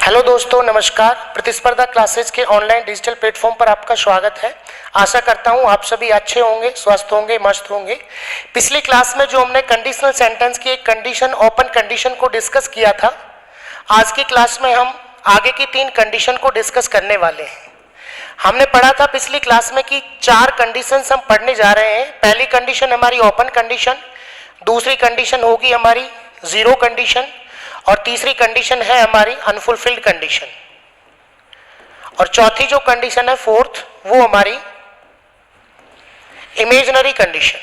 Hello दोस्तों, नमस्कार। प्रतिस्पर्धा क्लासेस के ऑनलाइन डिजिटल प्लेटफॉर्म पर आपका स्वागत है। आशा करता हूं आप सभी अच्छे होंगे, स्वस्थ होंगे, मस्त होंगे। पिछली क्लास में जो हमने कंडीशनल सेंटेंस की एक कंडीशन, ओपन कंडीशन को डिस्कस किया था, आज की क्लास में हम आगे की 3 कंडीशन को डिस्कस करने वाले हैं। हमने पढ़ा था पिछली क्लास में कि 4 कंडीशंस हम पढ़ने जा रहे हैं। पहली कंडीशन हमारी ओपन कंडीशन, दूसरी कंडीशन होगी हमारी जीरो कंडीशन, और तीसरी कंडीशन है हमारी अनफुलफिल्ड कंडीशन, और चौथी जो कंडीशन है फोर्थ, वो हमारी इमेजिनरी कंडीशन।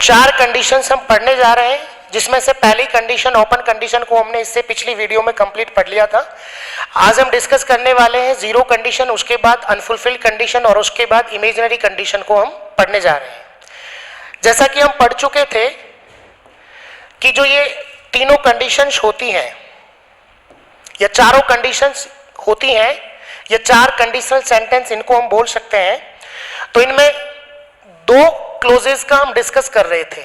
चार कंडीशंस हम पढ़ने जा रहे हैं, जिसमें से पहली कंडीशन ओपन कंडीशन को हमने इससे पिछली वीडियो में कंप्लीट पढ़ लिया था। आज हम डिस्कस करने वाले हैं जीरो कंडीशन, उसके बाद अनफुलफिल्ड कंडीशन, और उसके बाद इमेजिनरी कंडीशन को हम पढ़ने जा रहे हैं। जैसा कि हम पढ़ चुके थे कि जो ये तीनों कंडीशंस होती हैं या चारों कंडीशंस होती हैं, ये 4 कंडीशनल सेंटेंस इनको हम बोल सकते हैं। तो इनमें 2 क्लोजेस का हम डिस्कस कर रहे थे।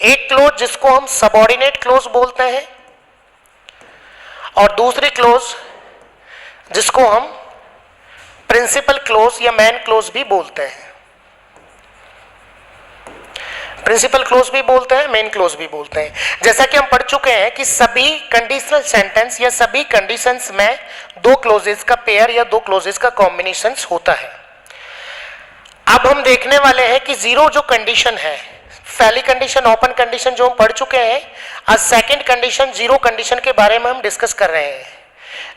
एक क्लोज जिसको हम सबऑर्डिनेट क्लोज बोलते हैं, और दूसरी क्लोज जिसको हम प्रिंसिपल क्लोज या मेन क्लोज भी बोलते हैं। प्रिंसिपल क्लोज भी बोलते हैं, मेन क्लोज भी बोलते हैं। जैसा कि हम पढ़ चुके हैं कि सभी कंडीशनल सेंटेंस या सभी कंडीशंस में 2 क्लोजेस का पेयर या 2 क्लोजेस का कॉम्बिनेशन होता है। अब हम देखने वाले हैं कि जीरो जो कंडीशन है, पहली कंडीशन ओपन कंडीशन जो हम पढ़ चुके हैं, आज सेकंड कंडीशन जीरो कंडीशन के बारे में हम डिस्कस कर रहे हैं।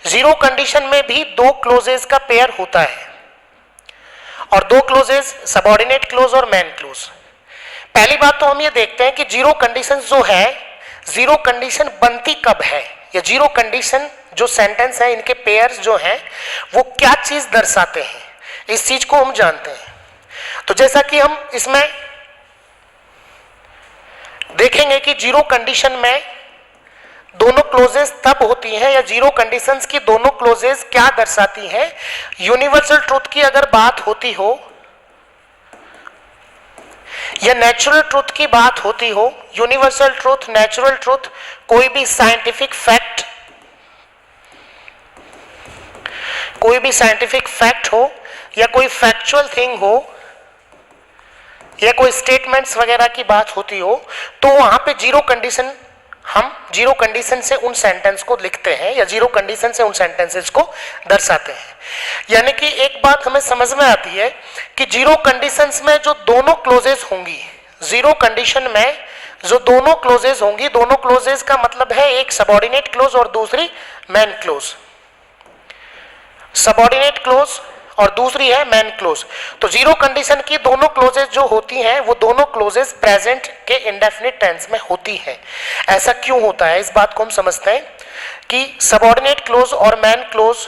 जीरो कंडीशन में भी 2 क्लोजेस का पेयर होता है, और 2 क्लोजेस सबऑर्डिनेट क्लोज और मेन क्लोज। पहली बात तो हम ये देखते हैं कि जीरो कंडीशन जो है, जीरो कंडीशन बनती कब है, या जीरो कंडीशन जो सेंटेंस है, इनके पेयर्स जो हैं वो क्या चीज दर्शाते हैं, इस चीज को हम जानते हैं। तो जैसा कि हम इसमें देखेंगे कि जीरो कंडीशन में दोनों क्लोजेस तब होती हैं, या जीरो कंडीशंस की दोनों क्लोजेस क्या दर्शाती हैं। यूनिवर्सल ट्रूथ की अगर बात होती हो या नेचुरल ट्रूथ की बात होती हो, यूनिवर्सल ट्रूथ, नेचुरल ट्रूथ, कोई भी साइंटिफिक फैक्ट हो, या कोई फैक्चुअल थिंग हो, या कोई स्टेटमेंट्स वगैरह की बात होती हो, तो वहां पे जीरो कंडीशन, हम जीरो कंडीशन से उन सेंटेंस को लिखते हैं, या जीरो कंडीशन से उन सेंटेंसेस को दर्शाते हैं। यानी कि एक बात हमें समझ में आती है कि जीरो कंडीशंस में जो दोनों क्लोजेस होंगी, जीरो कंडीशन में जो दोनों क्लोजेस होंगी, दोनों क्लोजेस का मतलब है एक सबऑर्डिनेट क्लोज और दूसरी मेन क्लोज। सबऑर्डिनेट क्लोज और दूसरी है मेन क्लोज। तो जीरो कंडीशन की दोनों क्लोजेस जो होती हैं, वो दोनों क्लोजेस प्रेजेंट के इंडेफिनिट टेंस में होती हैं। ऐसा क्यों होता है, इस बात को हम समझते हैं कि सबऑर्डिनेट क्लोज और मेन क्लोज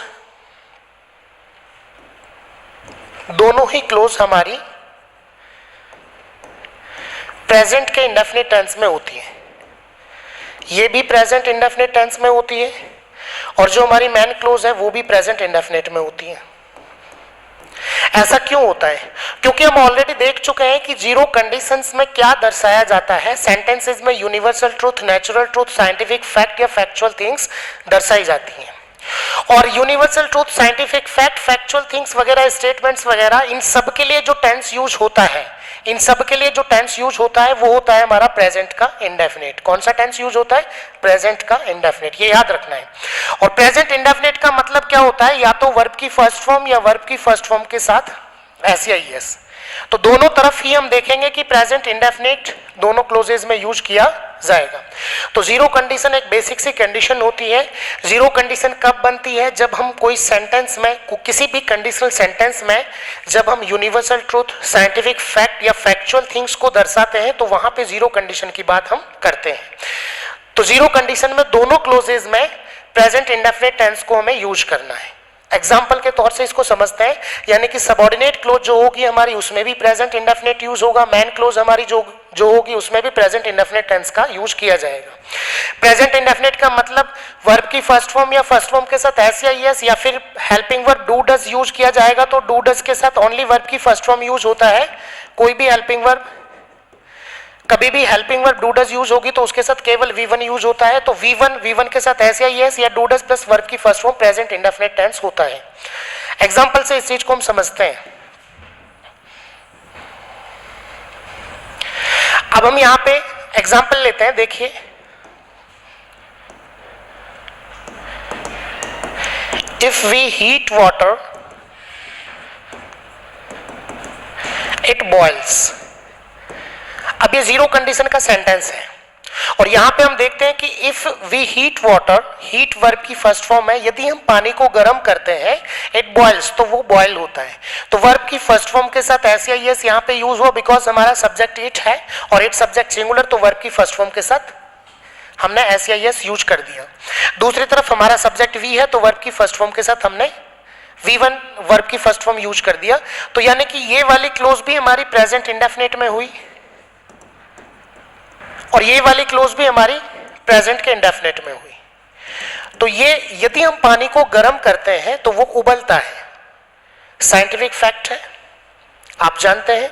दोनों ही क्लोज हमारी प्रेजेंट के इंडेफिनिट टेंस में होती है। ये भी प्रेजेंट इंडेफिनिट टेंस में होती है, और जो हमारी मेन क्लोज है वो भी प्रेजेंट इंडेफिनिट में होती है। ऐसा क्यों होता है? क्योंकि हम ऑलरेडी देख चुके हैं कि जीरो कंडीशंस में क्या दर्शाया जाता है। सेंटेंसेस में universal truth, natural truth, scientific fact या फैक्चुअल थिंग्स दर्शाई जाती हैं। और universal truth, scientific fact, factual things वगैरह, स्टेटमेंट्स वगैरह, इन सब के लिए जो टेंस यूज होता है, इन सब के लिए जो टेंस यूज होता है वो होता है हमारा प्रेजेंट का इंडेफिनिट। कौन सा टेंस यूज होता है? प्रेजेंट का इंडेफिनिट, ये याद रखना है। और प्रेजेंट इंडेफिनिट का मतलब क्या होता है? या तो वर्ब की फर्स्ट फॉर्म या वर्ब की फर्स्ट फॉर्म के साथ एस या ईएस। तो दोनों तरफ ही हम देखेंगे कि प्रेजेंट इंडेफिनिट दोनों क्लोजेस में यूज किया जाएगा। तो जीरो कंडीशन एक बेसिक सी कंडीशन होती है। जीरो कंडीशन कब बनती है? जब हम कोई सेंटेंस में, किसी भी कंडीशनल सेंटेंस में जब हम यूनिवर्सल ट्रूथ, साइंटिफिक फैक्ट या फैक्चुअल थिंग्स को दर्शाते हैं, तो वहां पे जीरो कंडीशन की बात हम करते हैं। तो जीरो कंडीशन में दोनों क्लोजेस में प्रेजेंट इंडेफिनिट टेंस को हमें यूज करना है। एग्जाम्पल के तौर से इसको समझते हैं, यानी कि सबऑर्डिनेट क्लोज जो होगी हमारी, उसमें भी प्रेजेंट इंडेफिनिट यूज होगा। मेन क्लोज हमारी जो होगी उसमें भी प्रेजेंट इंडेफिनिट टेंस का यूज किया जाएगा। प्रेजेंट इंडेफिनिट का मतलब वर्ब की फर्स्ट फॉर्म या फर्स्ट फॉर्म के साथ एस या ईएस, या फिर helping verb do does use किया जाएगा, तो डू डज के साथ ओनली वर्ब की फर्स्ट फॉर्म यूज होता है। कोई भी हेल्पिंग वर्ब कभी भी helping verb do does use होगी तो उसके साथ केवल V1 यूज होता है, तो V1 के साथ SAIS या डू डज प्लस वर्ब की first form present indefinite tense होता है। एग्जाम्पल से इस चीज को हम समझते हैं। अब हम यहां पे एग्जाम्पल लेते हैं, देखिए if we heat water it boils. अब ये जीरो कंडीशन का सेंटेंस है और यहां पे हम देखते हैं कि if we heat water, heat verb की फर्स्ट फॉर्म है, यदि हम पानी को गर्म करते हैं इट बॉइल्स, तो वो बॉयल होता है। तो वर्ब की फर्स्ट फॉर्म के साथ SAIS यहां पे यूज हुआ बिकॉज हमारा सब्जेक्ट इट है और इट सब्जेक्ट सिंगुलर, तो वर्ब की फर्स्ट फॉर्म के साथ हमने SAIS यूज कर दिया। दूसरी तरफ हमारा सब्जेक्ट वी है तो वर्ब की फर्स्ट फॉर्म के साथ हमने V1 वर्ब की फर्स्ट फॉर्म यूज कर दिया। तो यानी कि ये वाली क्लोज भी हमारी प्रेजेंट इंडेफिनिट में हुई और ये वाली क्लोज भी हमारी प्रेजेंट के इंडेफिनिट में हुई। तो ये यदि हम पानी को गर्म करते हैं तो वो उबलता है, साइंटिफिक फैक्ट है, आप जानते हैं।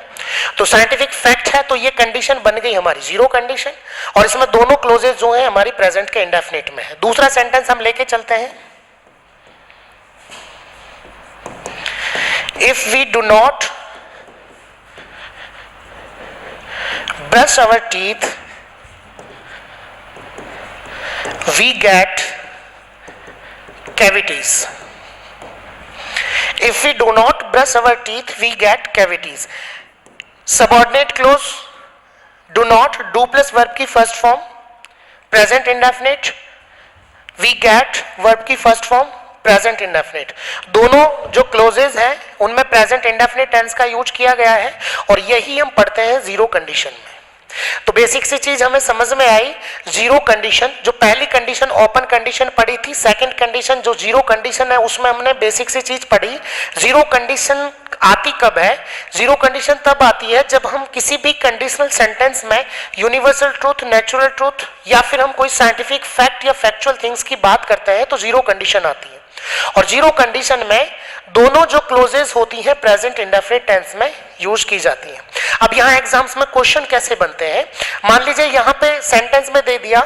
तो साइंटिफिक फैक्ट है तो ये कंडीशन बन गई हमारी जीरो कंडीशन और इसमें दोनों क्लोजेस जो है हमारी प्रेजेंट के इंडेफिनिट में है। दूसरा सेंटेंस हम लेके चलते हैं, if we do not brush our teeth we get cavities. If we do not brush our teeth, we get cavities. Subordinate clause, do not, do plus verb की first form, present indefinite, we get verb की first form, present indefinite. दोनों जो closes हैं उनमें present indefinite tense का use किया गया है और यही हम पढ़ते हैं जीरो कंडीशन में। तो बेसिक सी चीज हमें समझ में आई, जीरो कंडीशन, जो पहली कंडीशन ओपन कंडीशन पढ़ी थी, सेकंड कंडीशन जो जीरो कंडीशन है उसमें हमने बेसिक सी चीज पढ़ी। जीरो कंडीशन आती कब है? जीरो कंडीशन तब आती है जब हम किसी भी कंडीशनल सेंटेंस में यूनिवर्सल ट्रूथ, नेचुरल ट्रूथ या फिर हम कोई साइंटिफिक फैक्ट या फैक्चुअल थिंग्स की बात करते हैं तो जीरो कंडीशन आती है। और जीरो कंडीशन में दोनों जो क्लोजेस होती हैं प्रेजेंट इंडेफिनिट टेंस में यूज की जाती हैं। अब यहाँ एग्जाम्स में क्वेश्चन कैसे बनते हैं, मान लीजिए यहाँ पे सेंटेंस में दे दिया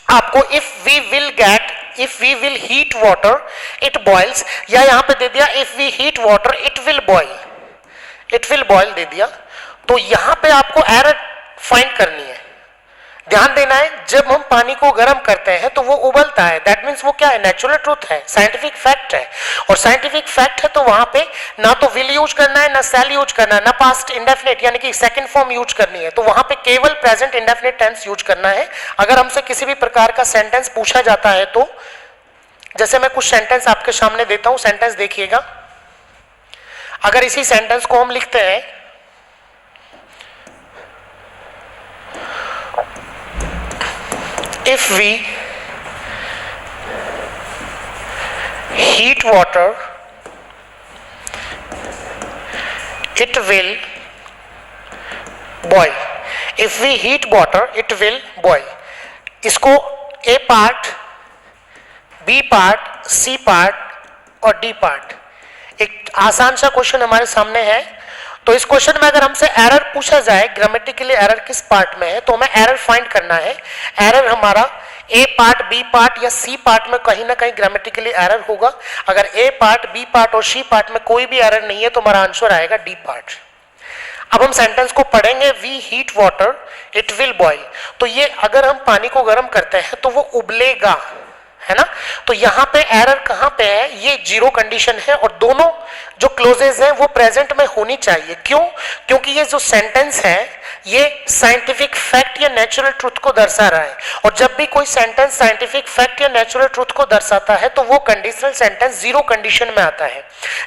आपको if we will heat water it boils, या यहाँ पे दे दिया if we heat water it will boil दे दिया। तो यहाँ पे आपको एरर फाइंड करनी है, ध्यान देना है। जब हम पानी को गर्म करते हैं तो वो उबलता है, दैट मीन्स वो क्या है? नेचुरल ट्रूथ है, साइंटिफिक फैक्ट है। और साइंटिफिक फैक्ट है तो वहां पे ना तो विल यूज करना है, ना शैल यूज करना है, ना पास्ट इंडेफिनिट यानी कि सेकंड फॉर्म यूज करनी है। तो वहां पे केवल प्रेजेंट इंडेफिनिट टेंस यूज करना है। अगर हमसे किसी भी प्रकार का सेंटेंस पूछा जाता है तो जैसे मैं कुछ सेंटेंस आपके सामने देता हूं, सेंटेंस देखिएगा। अगर इसी सेंटेंस को हम लिखते हैं if we heat water it will boil, if we heat water it will boil। इसको A part, B part, C part और D पार्ट, एक आसान सा क्वेश्चन हमारे सामने है। तो इस क्वेश्चन में अगर हमसे एरर पूछा जाए, ग्रामेटिकली एरर किस पार्ट में है, तो हमें एरर फाइंड करना है। एरर हमारा ए पार्ट, बी पार्ट या सी पार्ट में कहीं ना कहीं ग्रामेटिकली एरर होगा। अगर ए पार्ट, बी पार्ट और सी पार्ट में कोई भी एरर नहीं है तो हमारा आंसर आएगा डी पार्ट। अब हम सेंटेंस को पढ़ेंगे, we heat water it will boil. तो ये अगर हम पानी को गर्म करते हैं तो वो उबलेगा, है ना। तो यहाँ पे एरर कहाँ पे है? ये जीरो कंडीशन है और दोनों जो क्लोजेज हैं वो प्रेजेंट में होनी चाहिए। क्यों? क्योंकि ये जो सेंटेंस है ये साइंटिफिक फैक्ट या नेचुरल ट्रुथ को दर्शा रहा है और जब भी कोई सेंटेंस साइंटिफिक फैक्ट या नेचुरल ट्रुथ को दर्शाता है तो वो कंडीशनल सेंटेंस जीरो कंडीशन में आता है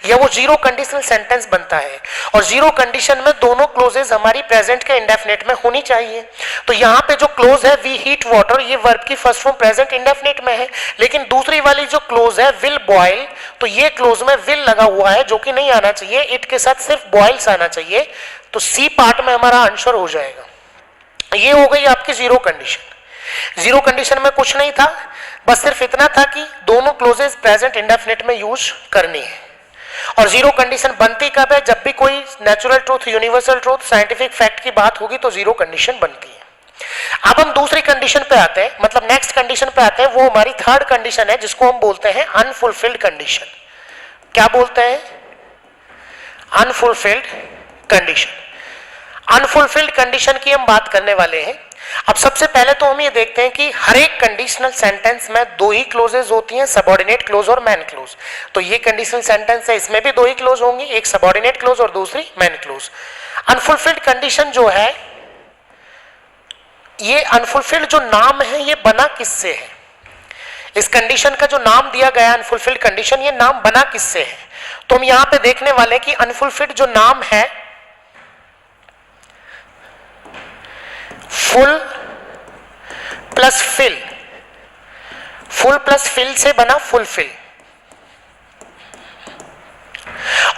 या वो जीरो कंडीशनल सेंटेंस बनता है। और जीरो कंडीशन में दोनों क्लोजेज हमारी प्रेजेंट के इंडेफिनिट में होनी चाहिए। तो यहाँ पे जो क्लोज है वी हीट वाटर, ये वर्ब की फर्स्ट फॉर्म प्रेजेंट इंडेफिनिट में है, लेकिन दूसरी वाली जो क्लोज है विल बॉइल, तो ये क्लोज में विल लगा हुआ है जो कि नहीं आना चाहिए, इट के साथ सिर्फ बॉइल्स आना चाहिए। तो सी पार्ट में हमारा आंसर हो जाएगा। ये हो गई आपकी जीरो कंडीशन। जीरो कंडीशन में कुछ नहीं था, बस सिर्फ इतना था कि दोनों क्लोजेस प्रेजेंट इंडेफिनिट में यूज करनी है। और जीरो कंडीशन बनती कब है? जब भी कोई natural truth, universal truth, scientific fact की बात होगी तो जीरो कंडीशन बनती है। अब हम दूसरी कंडीशन पे आते हैं, मतलब नेक्स्ट कंडीशन पे आते हैं, वो हमारी थर्ड कंडीशन है जिसको हम बोलते हैं अनफुलफिल्ड कंडीशन। क्या बोलते हैं? Unfulfilled condition. अनफुलफिल्ड कंडीशन की हम बात करने वाले हैं। अब सबसे पहले तो हम ये देखते हैं कि हर एक कंडीशनल सेंटेंस में दो ही क्लोजेज होती हैं, सबऑर्डिनेट क्लोज और मैन क्लोज। तो ये कंडीशनल सेंटेंस है, इसमें भी दो ही क्लोज होंगी, एक सबऑर्डिनेट क्लोज और दूसरी मैन क्लोज। अनफुलफिल्ड कंडीशन जो है, ये अनफुलफिल्ड जो नाम है ये बना किससे है? इस कंडीशन का जो नाम दिया गया अनफुलफिल्ड कंडीशन, ये नाम बना किससे है? तो हम यहां पे देखने वाले कि अनफुलफिल्ड जो नाम है, full plus fill, full plus fill से बना फुलफिल।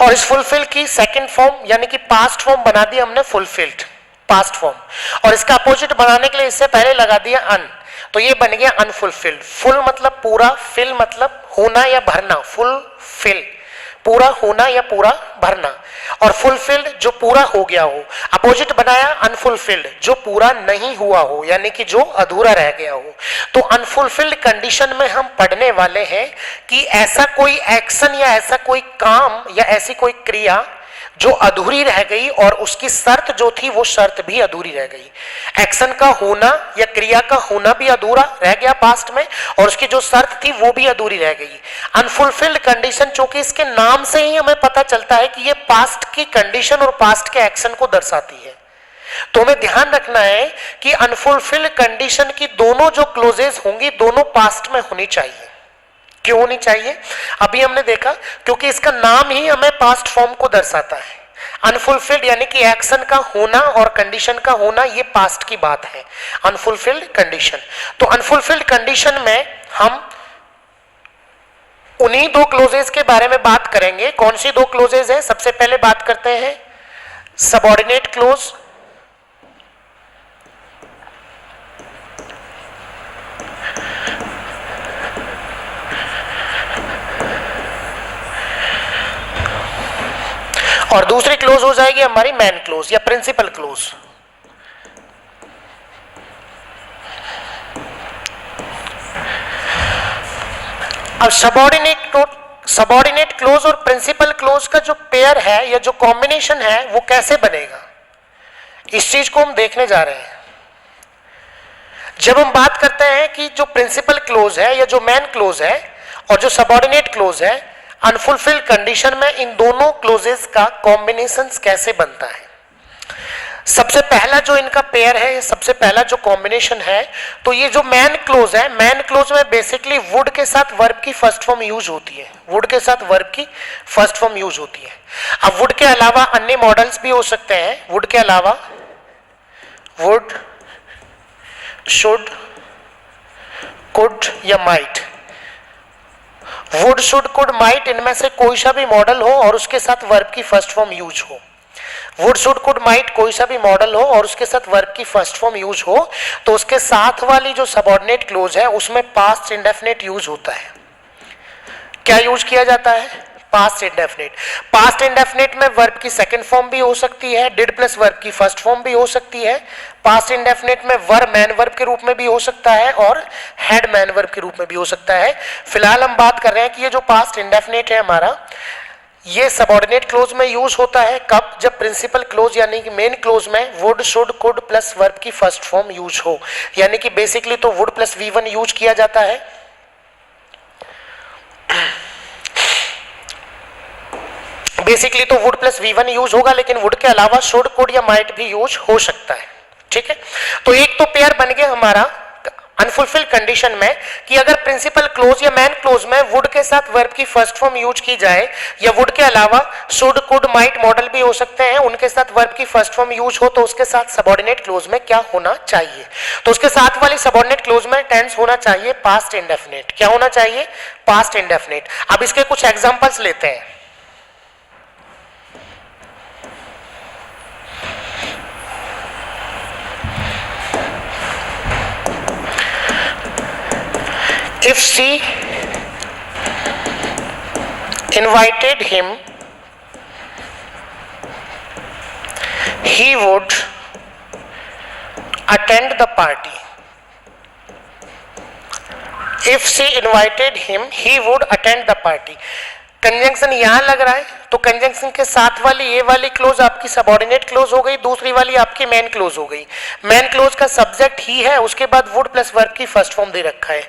और इस फुलफिल की सेकंड फॉर्म यानी कि पास्ट फॉर्म बना दी हमने फुलफिल्ड, पास्ट फॉर्म। और इसका अपोजिट बनाने के लिए इससे पहले लगा दिया अन, तो ये बन गया अनफुलफिल्ड। फुल मतलब पूरा, फिल मतलब होना या भरना, फुल फिल पूरा होना या पूरा भरना, और फुलफिल्ड जो पूरा हो गया हो। अपोजिट बनाया अनफुलफिल्ड, जो पूरा नहीं हुआ हो यानी कि जो अधूरा रह गया हो। तो अनफुलफिल्ड कंडीशन में हम पढ़ने वाले हैं कि ऐसा कोई एक्शन या ऐसा कोई काम या ऐसी कोई क्रिया जो अधूरी रह गई और उसकी शर्त जो थी वो शर्त भी अधूरी रह गई। एक्शन का होना या क्रिया का होना भी अधूरा रह गया पास्ट में, और उसकी जो शर्त थी वो भी अधूरी रह गई। अनफुलफिल्ड कंडीशन, चूंकि इसके नाम से ही हमें पता चलता है कि ये पास्ट की कंडीशन और पास्ट के एक्शन को दर्शाती है, तो हमें ध्यान रखना है कि अनफुलफिल्ड कंडीशन की दोनों जो क्लोजेस होंगी दोनों पास्ट में होनी चाहिए। क्यों होनी चाहिए? अभी हमने देखा क्योंकि इसका नाम ही हमें पास्ट फॉर्म को दर्शाता है। अनफुलफिल्ड यानी कि एक्शन का होना और कंडीशन का होना, ये पास्ट की बात है, अनफुलफिल्ड कंडीशन। तो अनफुलफिल्ड कंडीशन में हम उन्हीं दो क्लोजेस के बारे में बात करेंगे। कौन सी दो क्लोजेस है? सबसे पहले बात करते हैं सबऑर्डिनेट क्लोज, और दूसरी क्लोज हो जाएगी हमारी मैन क्लोज या प्रिंसिपल क्लोज। अब सबऑर्डिनेट क्लोज और प्रिंसिपल क्लोज का जो पेयर है या जो कॉम्बिनेशन है वो कैसे बनेगा, इस चीज को हम देखने जा रहे हैं। जब हम बात करते हैं कि जो प्रिंसिपल क्लोज है या जो मैन क्लोज है और जो सबऑर्डिनेट क्लोज है, अनफुलफिल्ड कंडीशन में इन दोनों क्लोजेस का कॉम्बिनेशन कैसे बनता है। सबसे पहला जो इनका पेयर है, सबसे पहला जो कॉम्बिनेशन है, तो ये जो मैन क्लोज है, मैन क्लोज में बेसिकली वुड के साथ वर्ब की फर्स्ट फॉर्म यूज होती है, वुड के साथ वर्ब की फर्स्ट फॉर्म यूज होती है। अब वुड के अलावा अन्य मॉडल्स भी हो सकते हैं, वुड के अलावा वुड, शुड, कुड या might. Would, should, could, might, इनमें से कोई सा भी मॉडल हो और उसके साथ वर्ब की फर्स्ट फॉर्म यूज हो। वुड, शुड, कुड, माइट कोई सा भी मॉडल हो और उसके साथ वर्ब की फर्स्ट फॉर्म यूज हो, तो उसके साथ वाली जो सबऑर्डिनेट क्लोज है उसमें पास्ट इंडेफिनिट यूज होता है। क्या यूज किया जाता है? Past indefinite. पास्ट इंडेफिनिट में वर्ब की सेकंड फॉर्म भी हो सकती है, डिड प्लस वर्ब की फर्स्ट फॉर्म भी हो सकती है। पास्ट इंडेफिनिट में वर्ब मैन वर्ब के रूप में भी हो सकता है और हैड मैन वर्ब के रूप में भी हो सकता है। फिलहाल हम बात कर रहे हैं कि ये जो पास्ट इंडेफिनिट है हमारा, ये सबऑर्डिनेट क्लोज में यूज होता है। कब? जब प्रिंसिपल क्लोज यानी कि मेन क्लोज में would, should, could plus verb की फर्स्ट फॉर्म यूज हो, यानी कि बेसिकली तो वुड प्लस V1 यूज किया जाता है। बेसिकली तो वुड प्लस V1 यूज होगा, लेकिन वुड के अलावा शुड, कुड या माइट भी यूज हो सकता है। ठीक है, तो एक तो पेयर बन गया हमारा अनफुलफिल्ड कंडीशन में कि अगर प्रिंसिपल क्लोज या मैन क्लोज में वुड के साथ वर्ब की फर्स्ट फॉर्म यूज की जाए, या वुड के अलावा शुड, कुड, माइट मॉडल भी हो सकते हैं, उनके साथ वर्ब की फर्स्ट फॉर्म यूज हो, तो उसके साथ सबऑर्डिनेट क्लोज में क्या होना चाहिए? तो उसके साथ वाली सबऑर्डिनेट क्लोज में टेंस होना चाहिए पास्ट इंडेफिनिट। क्या होना चाहिए? Past indefinite. अब इसके कुछ एग्जांपल्स लेते हैं। If she invited him he would attend the party. If she invited him, he would attend the party. Conjunction यहां लग रहा है तो कंजंक्शन के साथ वाली ये वाली क्लोज आपकी सबऑर्डिनेट क्लोज हो गई, दूसरी वाली आपकी मेन क्लोज हो गई। मेन क्लोज का सब्जेक्ट ही है, उसके बाद वुड प्लस वर्ब की फर्स्ट फॉर्म दे रखा है।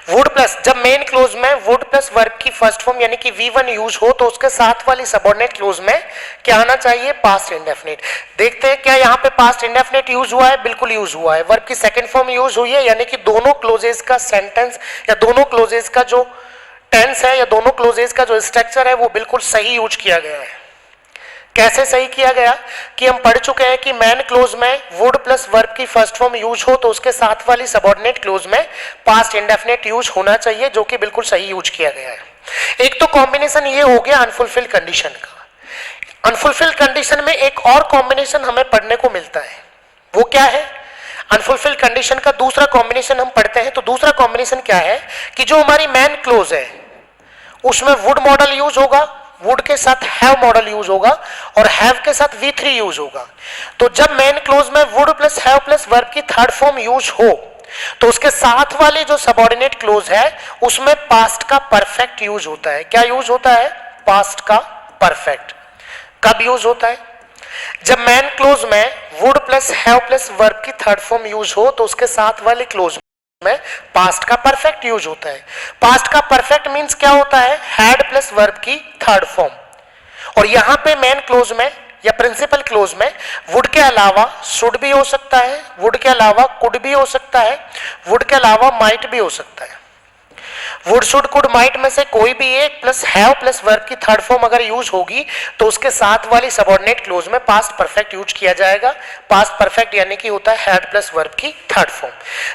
वुड प्लस, जब मेन क्लोज में वुड प्लस वर्ब की फर्स्ट फॉर्म यानी कि V1 यूज हो तो उसके साथ वाली सबऑर्डिनेट क्लोज में क्या आना चाहिए? Past indefinite. देखते हैं क्या यहाँ पे पास्ट इंडेफिनिट यूज हुआ है? बिल्कुल यूज हुआ है। वर्ब की सेकेंड फॉर्म यूज हुई है, यानी कि दोनों क्लोजेस का सेंटेंस या दोनों क्लोजेस का जो टेंस है या दोनों क्लोजेस का जो स्ट्रक्चर है वो बिल्कुल सही यूज किया गया है। कैसे सही किया गया कि हम पढ़ चुके हैं कि मेन क्लोज में वुड प्लस वर्ब की फर्स्ट फॉर्म यूज हो तो उसके साथ वाली सबऑर्डिनेट क्लोज में पास्ट इंडेफिनिट यूज होना चाहिए, जो कि बिल्कुल सही यूज किया गया है। एक तो कॉम्बिनेशन ये हो गया अनफुलफिल्ड कंडीशन का। अनफुलफिल्ड कंडीशन में एक और कॉम्बिनेशन हमें पढ़ने को मिलता है, वो क्या है? अनफुलफिल्ड कंडीशन का दूसरा कॉम्बिनेशन हम पढ़ते हैं। तो दूसरा कॉम्बिनेशन क्या है कि जो हमारी मेन क्लोज है उसमें वुड मॉडल यूज होगा, वुड के साथ हैव मॉडल यूज होगा और हैव के साथ V3 यूज होगा। तो जब मेन क्लोज में would plus have plus verb की थर्ड फॉर्म यूज हो तो उसके साथ वाले जो सबऑर्डिनेट क्लोज है उसमें पास्ट का परफेक्ट यूज होता है। क्या यूज होता है? पास्ट का परफेक्ट। कब यूज होता है? जब मेन क्लोज में would plus have plus verb की थर्ड फॉर्म यूज हो तो उसके साथ वाले क्लोज में पास्ट का परफेक्ट यूज होता है। पास्ट का परफेक्ट मींस क्या होता है? हैड प्लस वर्ब की थर्ड फॉर्म। और यहां पे मेन क्लोज में या प्रिंसिपल क्लोज में वुड के अलावा शुड भी हो सकता है, वुड के अलावा कुड भी हो सकता है, वुड के अलावा माइट भी हो सकता है। वुड शुड कुड माइट में से कोई भी एक प्लस हैव प्लस वर्ब की थर्ड फॉर्म अगर यूज होगी तो उसके साथ वाली सबऑर्डिनेट क्लोज में पास्ट परफेक्ट यूज किया जाएगा। पास्ट परफेक्ट यानी कि होता है हैड प्लस वर्ब की थर्ड फॉर्म।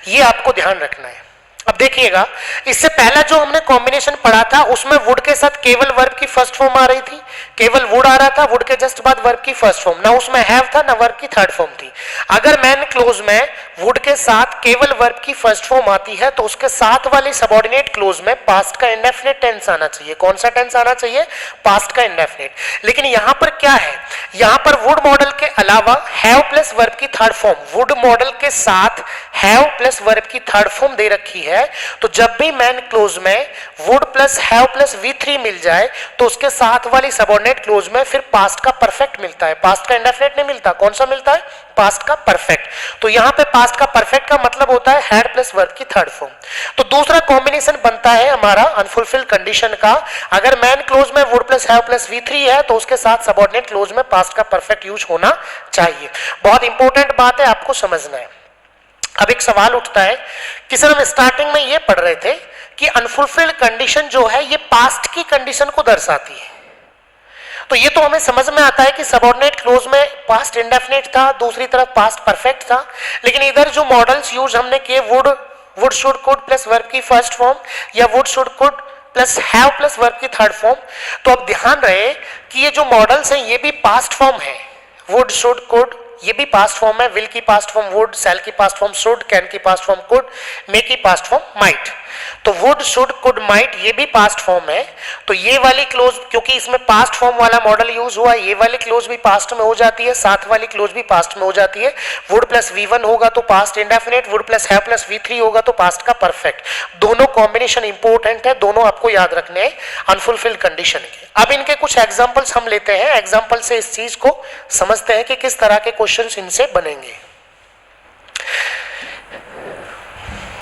ये आपको ध्यान रखना है। अब देखिएगा, इससे पहला जो हमने कॉम्बिनेशन पढ़ा था उसमें वुड के साथ केवल वर्ब की फर्स्ट फॉर्म आ रही थी, केवल वुड आ रहा था, वुड के जस्ट बाद वर्ब की फर्स्ट फॉर्म, ना उसमें हैव था ना वर्ब की थर्ड फॉर्म थी। अगर मेन क्लोज में वुड के साथ केवल वर्ब की फर्स्ट फॉर्म आती है तो उसके साथ वाली सबऑर्डिनेट क्लोज में पास्ट का इंडेफिनिट टेंस आना चाहिए। कौन सा टेंस आना चाहिए? पास्ट का इंडेफिनिट। लेकिन यहां पर क्या है? यहां पर वुड मॉडल के अलावा हैव प्लस वर्ब की थर्ड फॉर्म, वुड मॉडल के साथ हैव प्लस वर्ब की थर्ड फॉर्म दे रखी है। तो जब भी मेन क्लोज में would plus have plus V3 मिल जाए तो उसके साथ वाली सबऑर्डिनेट क्लोज में फिर पास्ट का परफेक्ट मिलता है, पास्ट का इंडेफिनिट नहीं मिलता। कौन सा मिलता है? पास्ट का परफेक्ट। तो यहां पे पास्ट का परफेक्ट का मतलब होता है हैड प्लस वर्ब की थर्ड फॉर्म। तो दूसरा कॉम्बिनेशन बनता है हमारा अनफुलफिल्ड कंडीशन का। अगर मेन क्लोज में would plus have plus V3 है तो उसके साथ सबऑर्डिनेट क्लोज में पास्ट का परफेक्ट यूज होना चाहिए। बहुत इंपॉर्टेंट बात है, आपको समझना है। अब एक सवाल उठता है कि सर हम स्टार्टिंग में ये पढ़ रहे थे कि अनफुलफिल्ड कंडीशन जो है ये पास्ट की कंडीशन को दर्शाती है। तो ये तो हमें समझ में आता है कि सबऑर्डिनेट क्लोज में पास्ट इंडेफिनिट था, दूसरी तरफ पास्ट परफेक्ट था। लेकिन इधर जो मॉडल्स यूज हमने किए would should could plus verb की फर्स्ट फॉर्म या would should could plus have plus verb की थर्ड फॉर्म, तो अब ध्यान रहे कि ये जो मॉडल्स हैं ये भी पास्ट फॉर्म है। वुड शुड कुड ये भी पास्ट फॉर्म है, विल की पास्ट फॉर्म वुड, सेल की पास्ट फॉर्म शुड, कैन की पास्ट फॉर्म कुड, मे की पास्ट फॉर्म माइट। तो वुड शुड कुड माइट ये भी पास्ट फॉर्म है। तो ये वाली क्लोज क्योंकि इसमें पास्ट फॉर्म वाला मॉडल यूज हुआ, ये वाली क्लोज भी पास्ट में हो जाती है, साथ वाली क्लोज भी पास्ट में हो जाती है। वुड प्लस V1 होगा तो past indefinite, would plus have plus V3 होगा तो पास्ट का परफेक्ट। दोनों कॉम्बिनेशन इंपॉर्टेंट है, दोनों आपको याद रखने हैं अनफुलफिल्ड कंडीशन के। अब इनके कुछ एग्जाम्पल्स हम लेते हैं, एग्जाम्पल से इस चीज को समझते हैं कि किस तरह के क्वेश्चंस इनसे बनेंगे।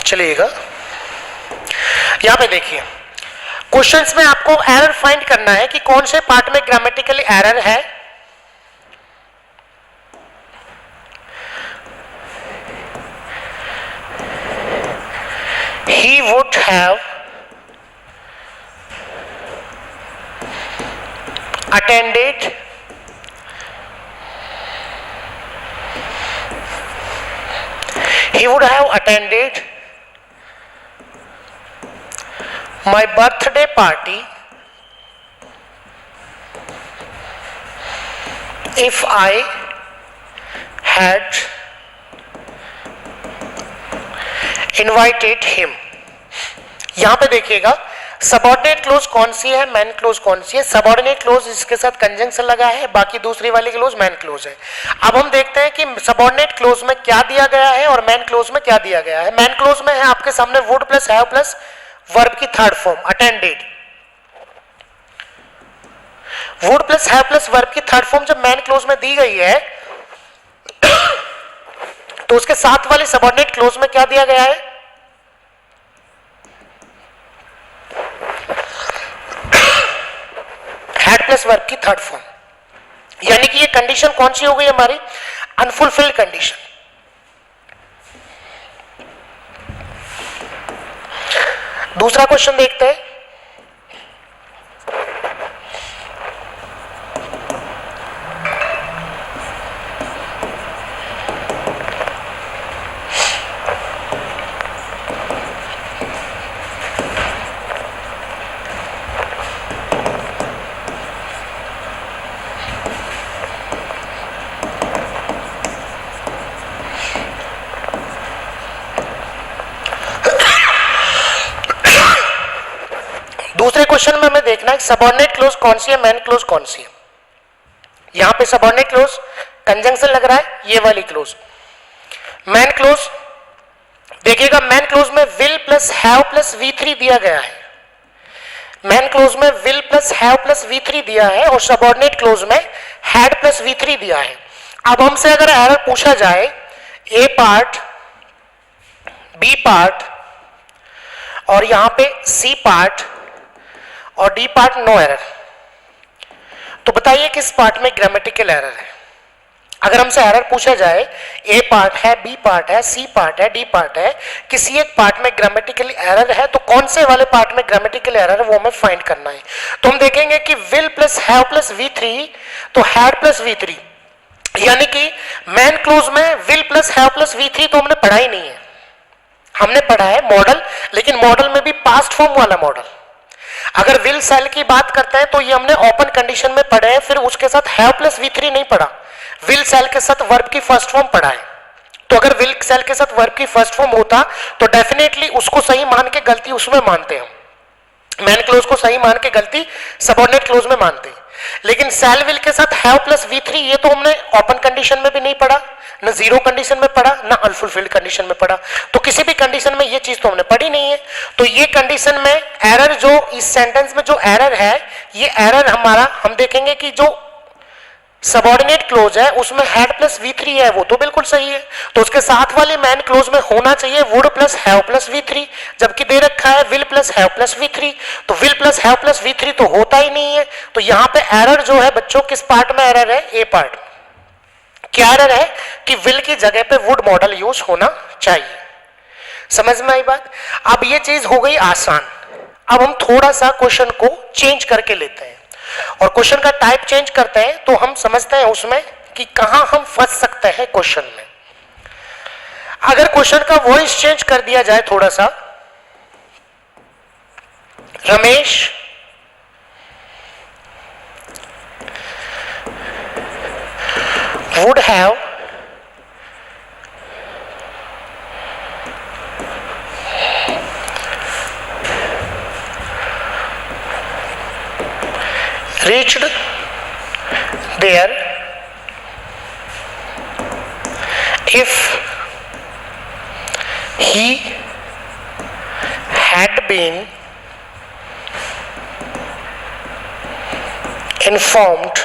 चलिएगा, यहां पे देखिए क्वेश्चंस में आपको एरर फाइंड करना है कि कौन से पार्ट में ग्रामेटिकल एरर है। He would have attended my birthday party if I had invited him। यहां पे देखिएगा सबऑर्डिनेट क्लोज कौन सी है, मैन क्लोज कौन सी है? सबऑर्डिनेट क्लोज इसके साथ कंजंक्शन लगा है, बाकी दूसरी वाली क्लोज मैन क्लोज है। अब हम देखते हैं कि सबऑर्डिनेट क्लोज में क्या दिया गया है और मैन क्लोज में क्या दिया गया है। मैन क्लोज में है आपके सामने would plus have plus verb की third form attended. Would plus have plus verb की थर्ड फॉर्म जब मैन क्लोज में दी गई है तो उसके साथ वाले सबऑर्डिनेट क्लोज में क्या दिया गया है? हैड प्लस वर्ब की थर्ड फॉर्म। यानी कि ये कंडीशन कौन सी हो गई हमारी? Unfulfilled condition. दूसरा क्वेश्चन देखते हैं। दूसरे क्वेश्चन में हमें देखना है सबऑर्डिनेट क्लोज कौन सी है, मैन क्लोज कौन सी है। यहां पे सबऑर्डिनेट क्लोज कंजंक्शन लग रहा है, ये वाली क्लोज। मैन क्लोज देखिएगा, मैन क्लोज में will plus have plus V3 दिया गया है। मैन क्लोज में will plus have plus V3 दिया है और सबऑर्डिनेट क्लोज में हैड प्लस V3 दिया है। अब हमसे अगर एरर पूछा जाए ए पार्ट, बी पार्ट और यहां पे सी पार्ट और डी पार्ट नो एरर, तो बताइए किस पार्ट में ग्रामेटिकल एरर है? अगर हमसे एरर पूछा जाए ए पार्ट है, बी पार्ट है, सी पार्ट है, डी पार्ट है, किसी एक पार्ट में ग्रामेटिकल एरर है तो कौन से वाले पार्ट में ग्रामेटिकल एरर है वो हमें फाइंड करना है। तो हम देखेंगे कि will plus have plus V3 तो हैड प्लस V3, यानी कि मैन क्लोज में will plus have plus V3 तो हमने पढ़ा ही नहीं है। हमने पढ़ा है मॉडल, लेकिन मॉडल में भी पास्ट फॉर्म वाला मॉडल। अगर विल सेल की बात करते हैं तो ये हमने ओपन कंडीशन में पढ़े हैं, फिर उसके साथ हैव प्लस V3 नहीं पढ़ा, विल सेल के साथ वर्ब की फर्स्ट फॉर्म पढ़ा है। तो अगर विल सेल के साथ वर्ब की फर्स्ट फॉर्म होता तो डेफिनेटली उसको सही मान के गलती उसमें मानते हैं, मैन क्लोज को सही मान के गलती सबऑर्डिनेट क्लोज में मानते हैं। लेकिन सेल विल के साथ हैव प्लस V3 ये तो हमने ओपन कंडीशन में भी नहीं पढ़ा, ना जीरो कंडीशन में पढ़ा, ना अनफुलफिल्ड कंडीशन में पढ़ा, तो किसी भी कंडीशन में ये चीज तो हमने पढ़ी नहीं है। तो ये कंडीशन में एरर जो इस सेंटेंस में जो एरर है, ये एरर हमारा हम देखेंगे कि जो सबऑर्डिनेट क्लोज है उसमें हैड प्लस V3 है, वो तो बिल्कुल सही है। तो उसके साथ वाले मैन क्लोज में होना चाहिए would plus have plus V3, जबकि दे रखा है will plus have plus V3, तो will plus have plus V3 तो होता ही नहीं है। तो यहां पे एरर जो है बच्चों किस पार्ट में एरर है? ए पार्ट। क्या एरर है? कि विल की जगह पे वुड मॉडल यूज होना चाहिए। समझ में आई बात? अब ये चीज हो गई आसान। अब हम थोड़ा सा क्वेश्चन को चेंज करके लेते हैं और क्वेश्चन का टाइप चेंज करते हैं तो हम समझते हैं उसमें कि कहां हम फंस सकते हैं क्वेश्चन में। अगर क्वेश्चन का वॉइस चेंज कर दिया जाए थोड़ा सा, Ramesh would have reached there if he had been informed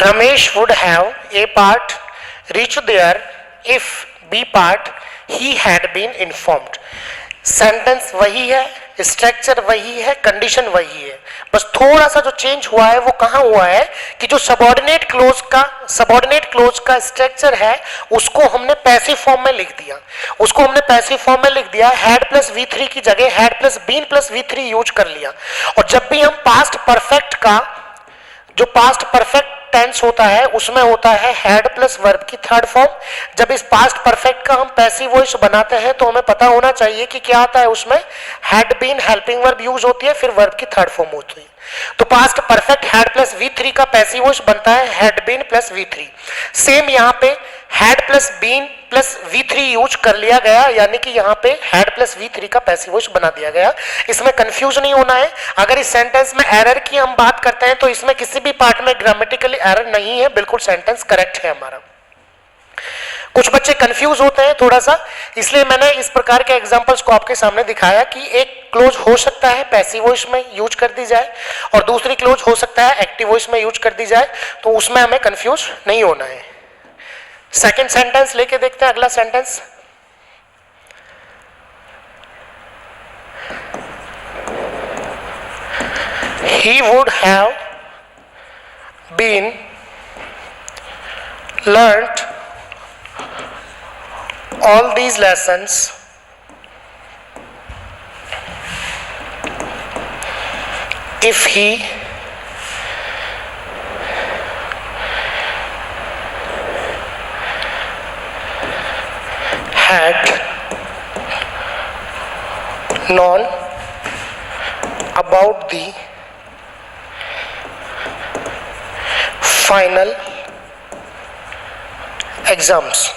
Ramesh would have A part reached there if B part he had been informed। Sentence वही है, स्ट्रक्चर वही है, कंडीशन वही है, बस थोड़ा सा जो चेंज हुआ है वो कहां हुआ है कि जो सबऑर्डिनेट क्लोज का स्ट्रक्चर है उसको हमने पैसिव फॉर्म में लिख दिया। उसको हमने पैसिव फॉर्म में लिख दिया, हैड प्लस V3 की जगह had plus been plus V3 use कर लिया। और जब भी हम पास्ट परफेक्ट का जो पास्ट परफेक्ट टेंस होता है उसमें होता है हैड प्लस वर्ब की थर्ड फॉर्म। जब इस पास्ट परफेक्ट का हम पैसिव वॉइस बनाते हैं तो हमें पता होना चाहिए कि क्या आता है उसमें, had been helping verb use होती है, फिर वर्ब की थर्ड फॉर्म होती है। तो past perfect had plus V3 का पैसिव वॉइस बनता है had been plus V3। Same यहाँ पे had plus been plus V3 use कर लिया गया, यानी कि यहाँ पे हैड प्लस V3 का पैसिव वॉइस बना दिया गया। इसमें कंफ्यूज नहीं होना है। अगर इस सेंटेंस में एरर की हम बात करते हैं तो इसमें किसी भी पार्ट में ग्रामेटिकली एरर नहीं है, बिल्कुल सेंटेंस करेक्ट है हमारा। कुछ बच्चे कंफ्यूज होते हैं थोड़ा सा, इसलिए मैंने इस प्रकार के एग्जांपल्स को आपके सामने दिखाया कि एक क्लोज हो सकता है पैसिव वॉइस में यूज कर दी जाए और दूसरी क्लोज हो सकता है एक्टिव वॉइस में यूज कर दी जाए, तो उसमें हमें कंफ्यूज नहीं होना है। सेकंड सेंटेंस लेके देखते हैं, अगला sentence. He would have been learnt all these lessons if he had known about the final exams.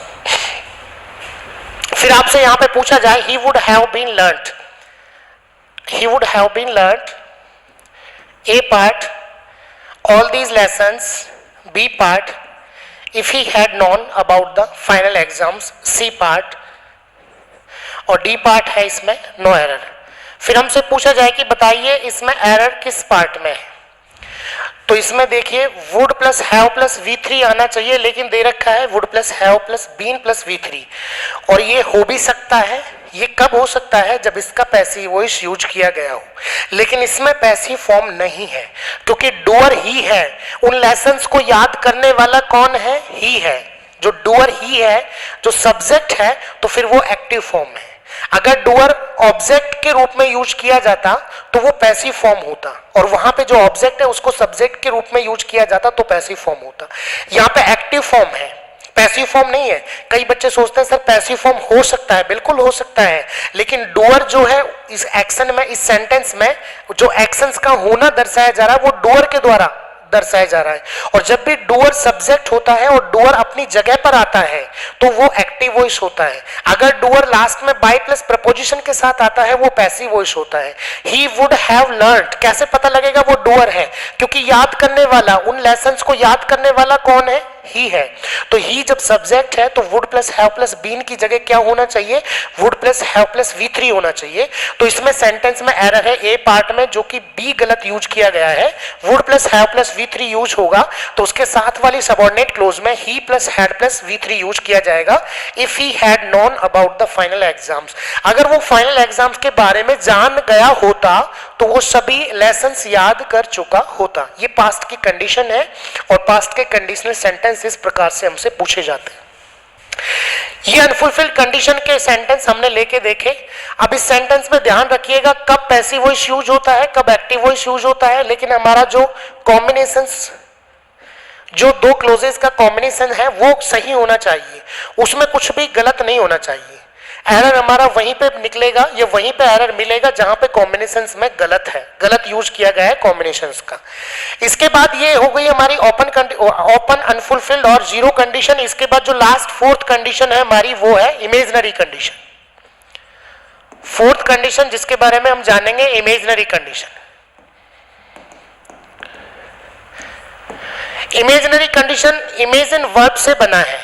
फिर आपसे यहां पे पूछा जाए he would have been learnt, he would have been learnt A part all these lessons, B part if he had known about the final exams, C part, और D part है इसमें no error. फिर हमसे पूछा जाए कि बताइए इसमें एरर किस पार्ट में है, तो इसमें देखिए would plus have plus V3 आना चाहिए, लेकिन दे रखा है would plus have plus been plus V3, और ये हो भी सकता है। ये कब हो सकता है? जब इसका पैसिव वॉइस यूज किया गया हो, लेकिन इसमें पैसिव फॉर्म नहीं है क्योंकि डूअर ही है। उन लेसन्स को याद करने वाला कौन है? ही है। जो डूअर ही है, जो सब्जेक्ट है, तो फिर वो एक्टिव फॉर्म है। अगर डूअर ऑब्जेक्ट के रूप में यूज किया जाता तो वो पैसिव फॉर्म होता, और वहां पे जो ऑब्जेक्ट है उसको सब्जेक्ट के रूप में यूज किया जाता तो पैसिव फॉर्म होता। यहाँ पे एक्टिव फॉर्म है, पैसिव फॉर्म नहीं है। कई बच्चे सोचते हैं सर पैसिव फॉर्म हो सकता है, बिल्कुल हो सकता है, लेकिन डूअर जो है इस एक्शन में, इस सेंटेंस में जो एक्शंस का होना दर्शाया जा रहा है वो डूअर के द्वारा दर्शाया जा रहा है। और जब भी डूअर सब्जेक्ट होता है और डूअर अपनी जगह पर आता है तो वो एक्टिव वॉइस होता है। अगर डूअर लास्ट में बाय प्लस प्रपोजिशन के साथ आता है वो पैसिव वॉइस होता है। ही वुड हैव लर्न्ड, कैसे पता लगेगा वो डूअर है? क्योंकि याद करने वाला, उन लेसन्स को याद करने वाला कौन है? ही है। तो ही जब सब्जेक्ट है तो would plus have plus been की जगह क्या होना चाहिए? Would plus have plus V3 होना चाहिए। तो इसमें सेंटेंस में एरर है ए पार्ट में, जो कि बी गलत यूज किया गया है। Would plus have plus V3 use होगा तो उसके साथ वाली सबऑर्डिनेट क्लोज में ही plus had plus V3 use किया जाएगा if he had known about the final exams. अगर वो फाइनल एग्जाम्स के बारे में जान गया होता तो वो सभी लेसन्स याद कर चुका होता। ये पास्ट की कंडीशन है, और पास्ट के कंडीशनल सेंटेंस इस प्रकार से हमसे पूछे जाते हैं। ये अनफुलफिल्ड कंडीशन के सेंटेंस हमने लेके देखे। अब इस सेंटेंस में ध्यान रखिएगा कब पैसिव वॉइस यूज होता है, कब एक्टिव वॉइस यूज होता है, लेकिन हमारा जो कॉम्बिनेशंस, जो दो क्लोजेस का कॉम्बिनेशन है वो सही होना चाहिए, उसमें कुछ भी गलत नहीं होना चाहिए। एरर हमारा वहीं पे निकलेगा, ये वहीं पे एरर मिलेगा जहां पे कॉम्बिनेशंस में गलत है, गलत यूज किया गया है कॉम्बिनेशंस का। इसके बाद ये हो गई हमारी ओपन अनफुलफिल्ड और जीरो कंडीशन। इसके बाद जो लास्ट फोर्थ कंडीशन है हमारी वो है इमेजिनरी कंडीशन। फोर्थ कंडीशन जिसके बारे में हम जानेंगे imaginary condition. Imaginary condition imagine verb से बना है।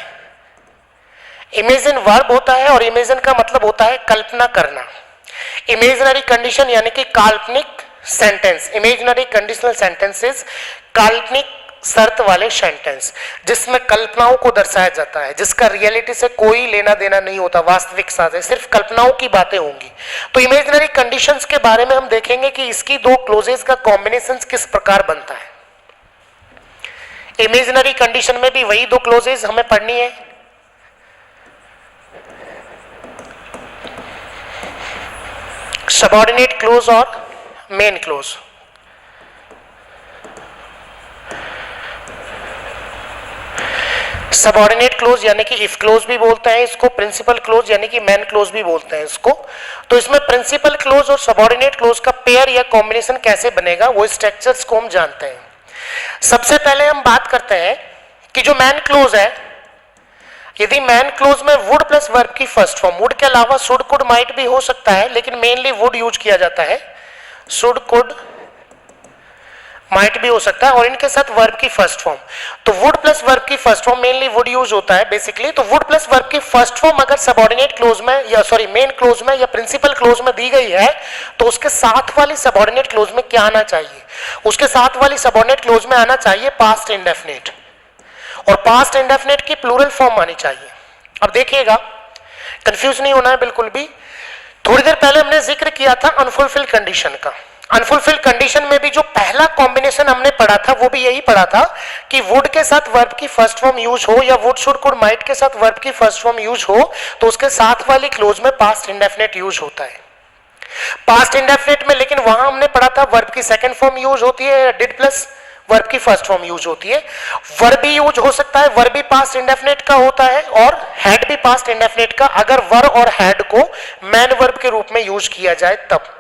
इमेजिन वर्ब होता है और इमेजिन का मतलब होता है कल्पना करना। इमेजिनरी कंडीशन यानी कि काल्पनिक सेंटेंस। इमेजिनरी कंडीशनल सेंटेंसेस काल्पनिक शर्त वाले सेंटेंस जिसमें कल्पनाओं को दर्शाया जाता है, जिसका रियलिटी से कोई लेना देना नहीं होता, वास्तविक साथ है, सिर्फ कल्पनाओं की बातें होंगी। तो इमेजिनरी कंडीशंस के बारे में हम देखेंगे कि इसकी दो क्लोजेस का कॉम्बिनेशन किस प्रकार बनता है। इमेजिनरी कंडीशन में भी वही दो क्लोजेस हमें पढ़नी है। सबऑर्डिनेट क्लोज और मेन क्लोज। सबऑर्डिनेट क्लोज यानी कि इफ क्लोज भी बोलते हैं इसको, प्रिंसिपल क्लोज यानी कि मैन क्लोज भी बोलते हैं इसको। तो इसमें प्रिंसिपल क्लोज और सबऑर्डिनेट क्लोज का पेयर या कॉम्बिनेशन कैसे बनेगा वो स्ट्रक्चर्स को हम जानते हैं। सबसे पहले हम बात करते हैं कि जो मैन क्लोज है, यदि मैन क्लोज में वुड प्लस वर्ब की फर्स्ट फॉर्म, वुड के अलावा शुड कुड माइट भी हो सकता है लेकिन मेनली वुड यूज किया जाता है, शुड कुड माइट भी हो सकता है, और इनके साथ वर्ब की फर्स्ट फॉर्म। तो वुड प्लस वर्ब की first form mainly would use होता है बेसिकली। तो वुड प्लस वर्ब की फर्स्ट फॉर्म अगर सबऑर्डिनेट क्लोज में या सॉरी मेन क्लोज में या प्रिंसिपल क्लोज में दी गई है तो उसके साथ वाली सबऑर्डिनेट क्लोज में क्या आना चाहिए? उसके साथ वाली सबऑर्डिनेट क्लोज में आना चाहिए पास्ट इंडेफिनिट, और पास्ट इंडेफिनिट की प्लूरल फॉर्म आनी चाहिए। अब देखिएगा, कंफ्यूज नहीं होना है बिल्कुल भी। थोड़ी देर पहले हमने जिक्र किया था अनफुलफिल्ड कंडीशन का। अनफुलफिल्ड कंडीशन में भी जो पहला कॉम्बिनेशन हमने पढ़ा था वो भी यही पढ़ा था कि वुड के साथ वर्ब की फर्स्ट फॉर्म यूज हो या वुड शुड कुड माइट के साथ वर्ब की फर्स्ट फॉर्म यूज हो तो उसके साथ वाली क्लोज में पास्ट इंडेफिनिट यूज होता है। पास्ट इंडेफिनिट में लेकिन वहां हमने पढ़ा था वर्ब की सेकंड फॉर्म यूज होती है या डिड प्लस वर्ब की फर्स्ट फॉर्म यूज होती है। वर्ब भी यूज हो सकता है, वर्ब भी पास्ट इंडेफिनिट का होता है और हैड भी पास्ट इंडेफिनिट का, अगर वर और हैड को मैन वर्ब के रूप में यूज किया जाए तब।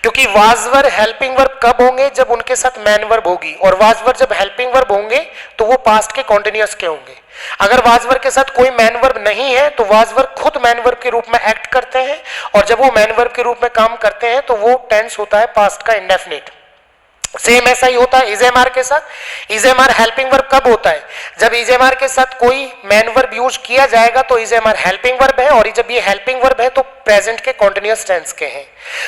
क्योंकि वाजवर हेल्पिंग वर्ब कब होंगे? जब उनके साथ मैन वर्ब होगी, और वाजवर जब हेल्पिंग वर्ब होंगे तो वो पास्ट के कॉन्टिन्यूअस के होंगे। अगर वाजवर के साथ कोई मैन वर्ब नहीं है तो वाजवर खुद मैन वर्ब के रूप में एक्ट करते हैं, और जब वो मैन वर्ब के रूप में काम करते हैं तो वो टेंस होता है पास्ट का इंडेफिनिट। सेम ऐसा ही होता है इजेमार के साथ। इजेमार हेल्पिंग वर्ब कब होता है? जब इजेमार के साथ कोई मैन वर्ब यूज किया जाएगा तो इजेमार हेल्पिंग वर्ब है, और जब ये हेल्पिंग वर्ब है तो प्रेजेंट के कॉन्टिन्यूअस टेंस के हैं।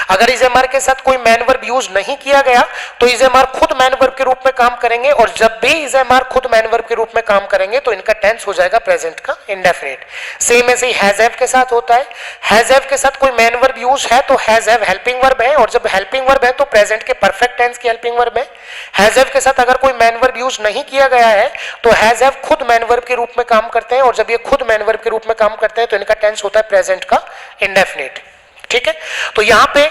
अगर इजेमार के साथ कोई मैन वर्ब यूज नहीं किया गया तो इजेमार खुद मैन वर्ब के रूप में काम करेंगे, और जब भी इजेमार खुद मैन वर्ब के रूप में काम करेंगे तो इनका टेंस हो जाएगा प्रेजेंट का इंडेफिनिट। सेम ऐसे ही हैज हैव के साथ होता है। हैज हैव के साथ कोई मैन वर्ब यूज है तो हैज हैव हेल्पिंग वर्ब है, और जब हेल्पिंग वर्ब है तो प्रेजेंट के परफेक्ट टेंस की हेल्पिंग वर्ब है। हैज हैव के साथ अगर कोई मैन वर्ब यूज नहीं किया गया है तो हैज हैव खुद मैन वर्ब के रूप में काम करते हैं, और जब ये खुद मैन वर्ब के रूप में काम करते हैं तो इनका टेंस होता है प्रेजेंट का इंडेफिनिट। ठीक है, तो यहां पे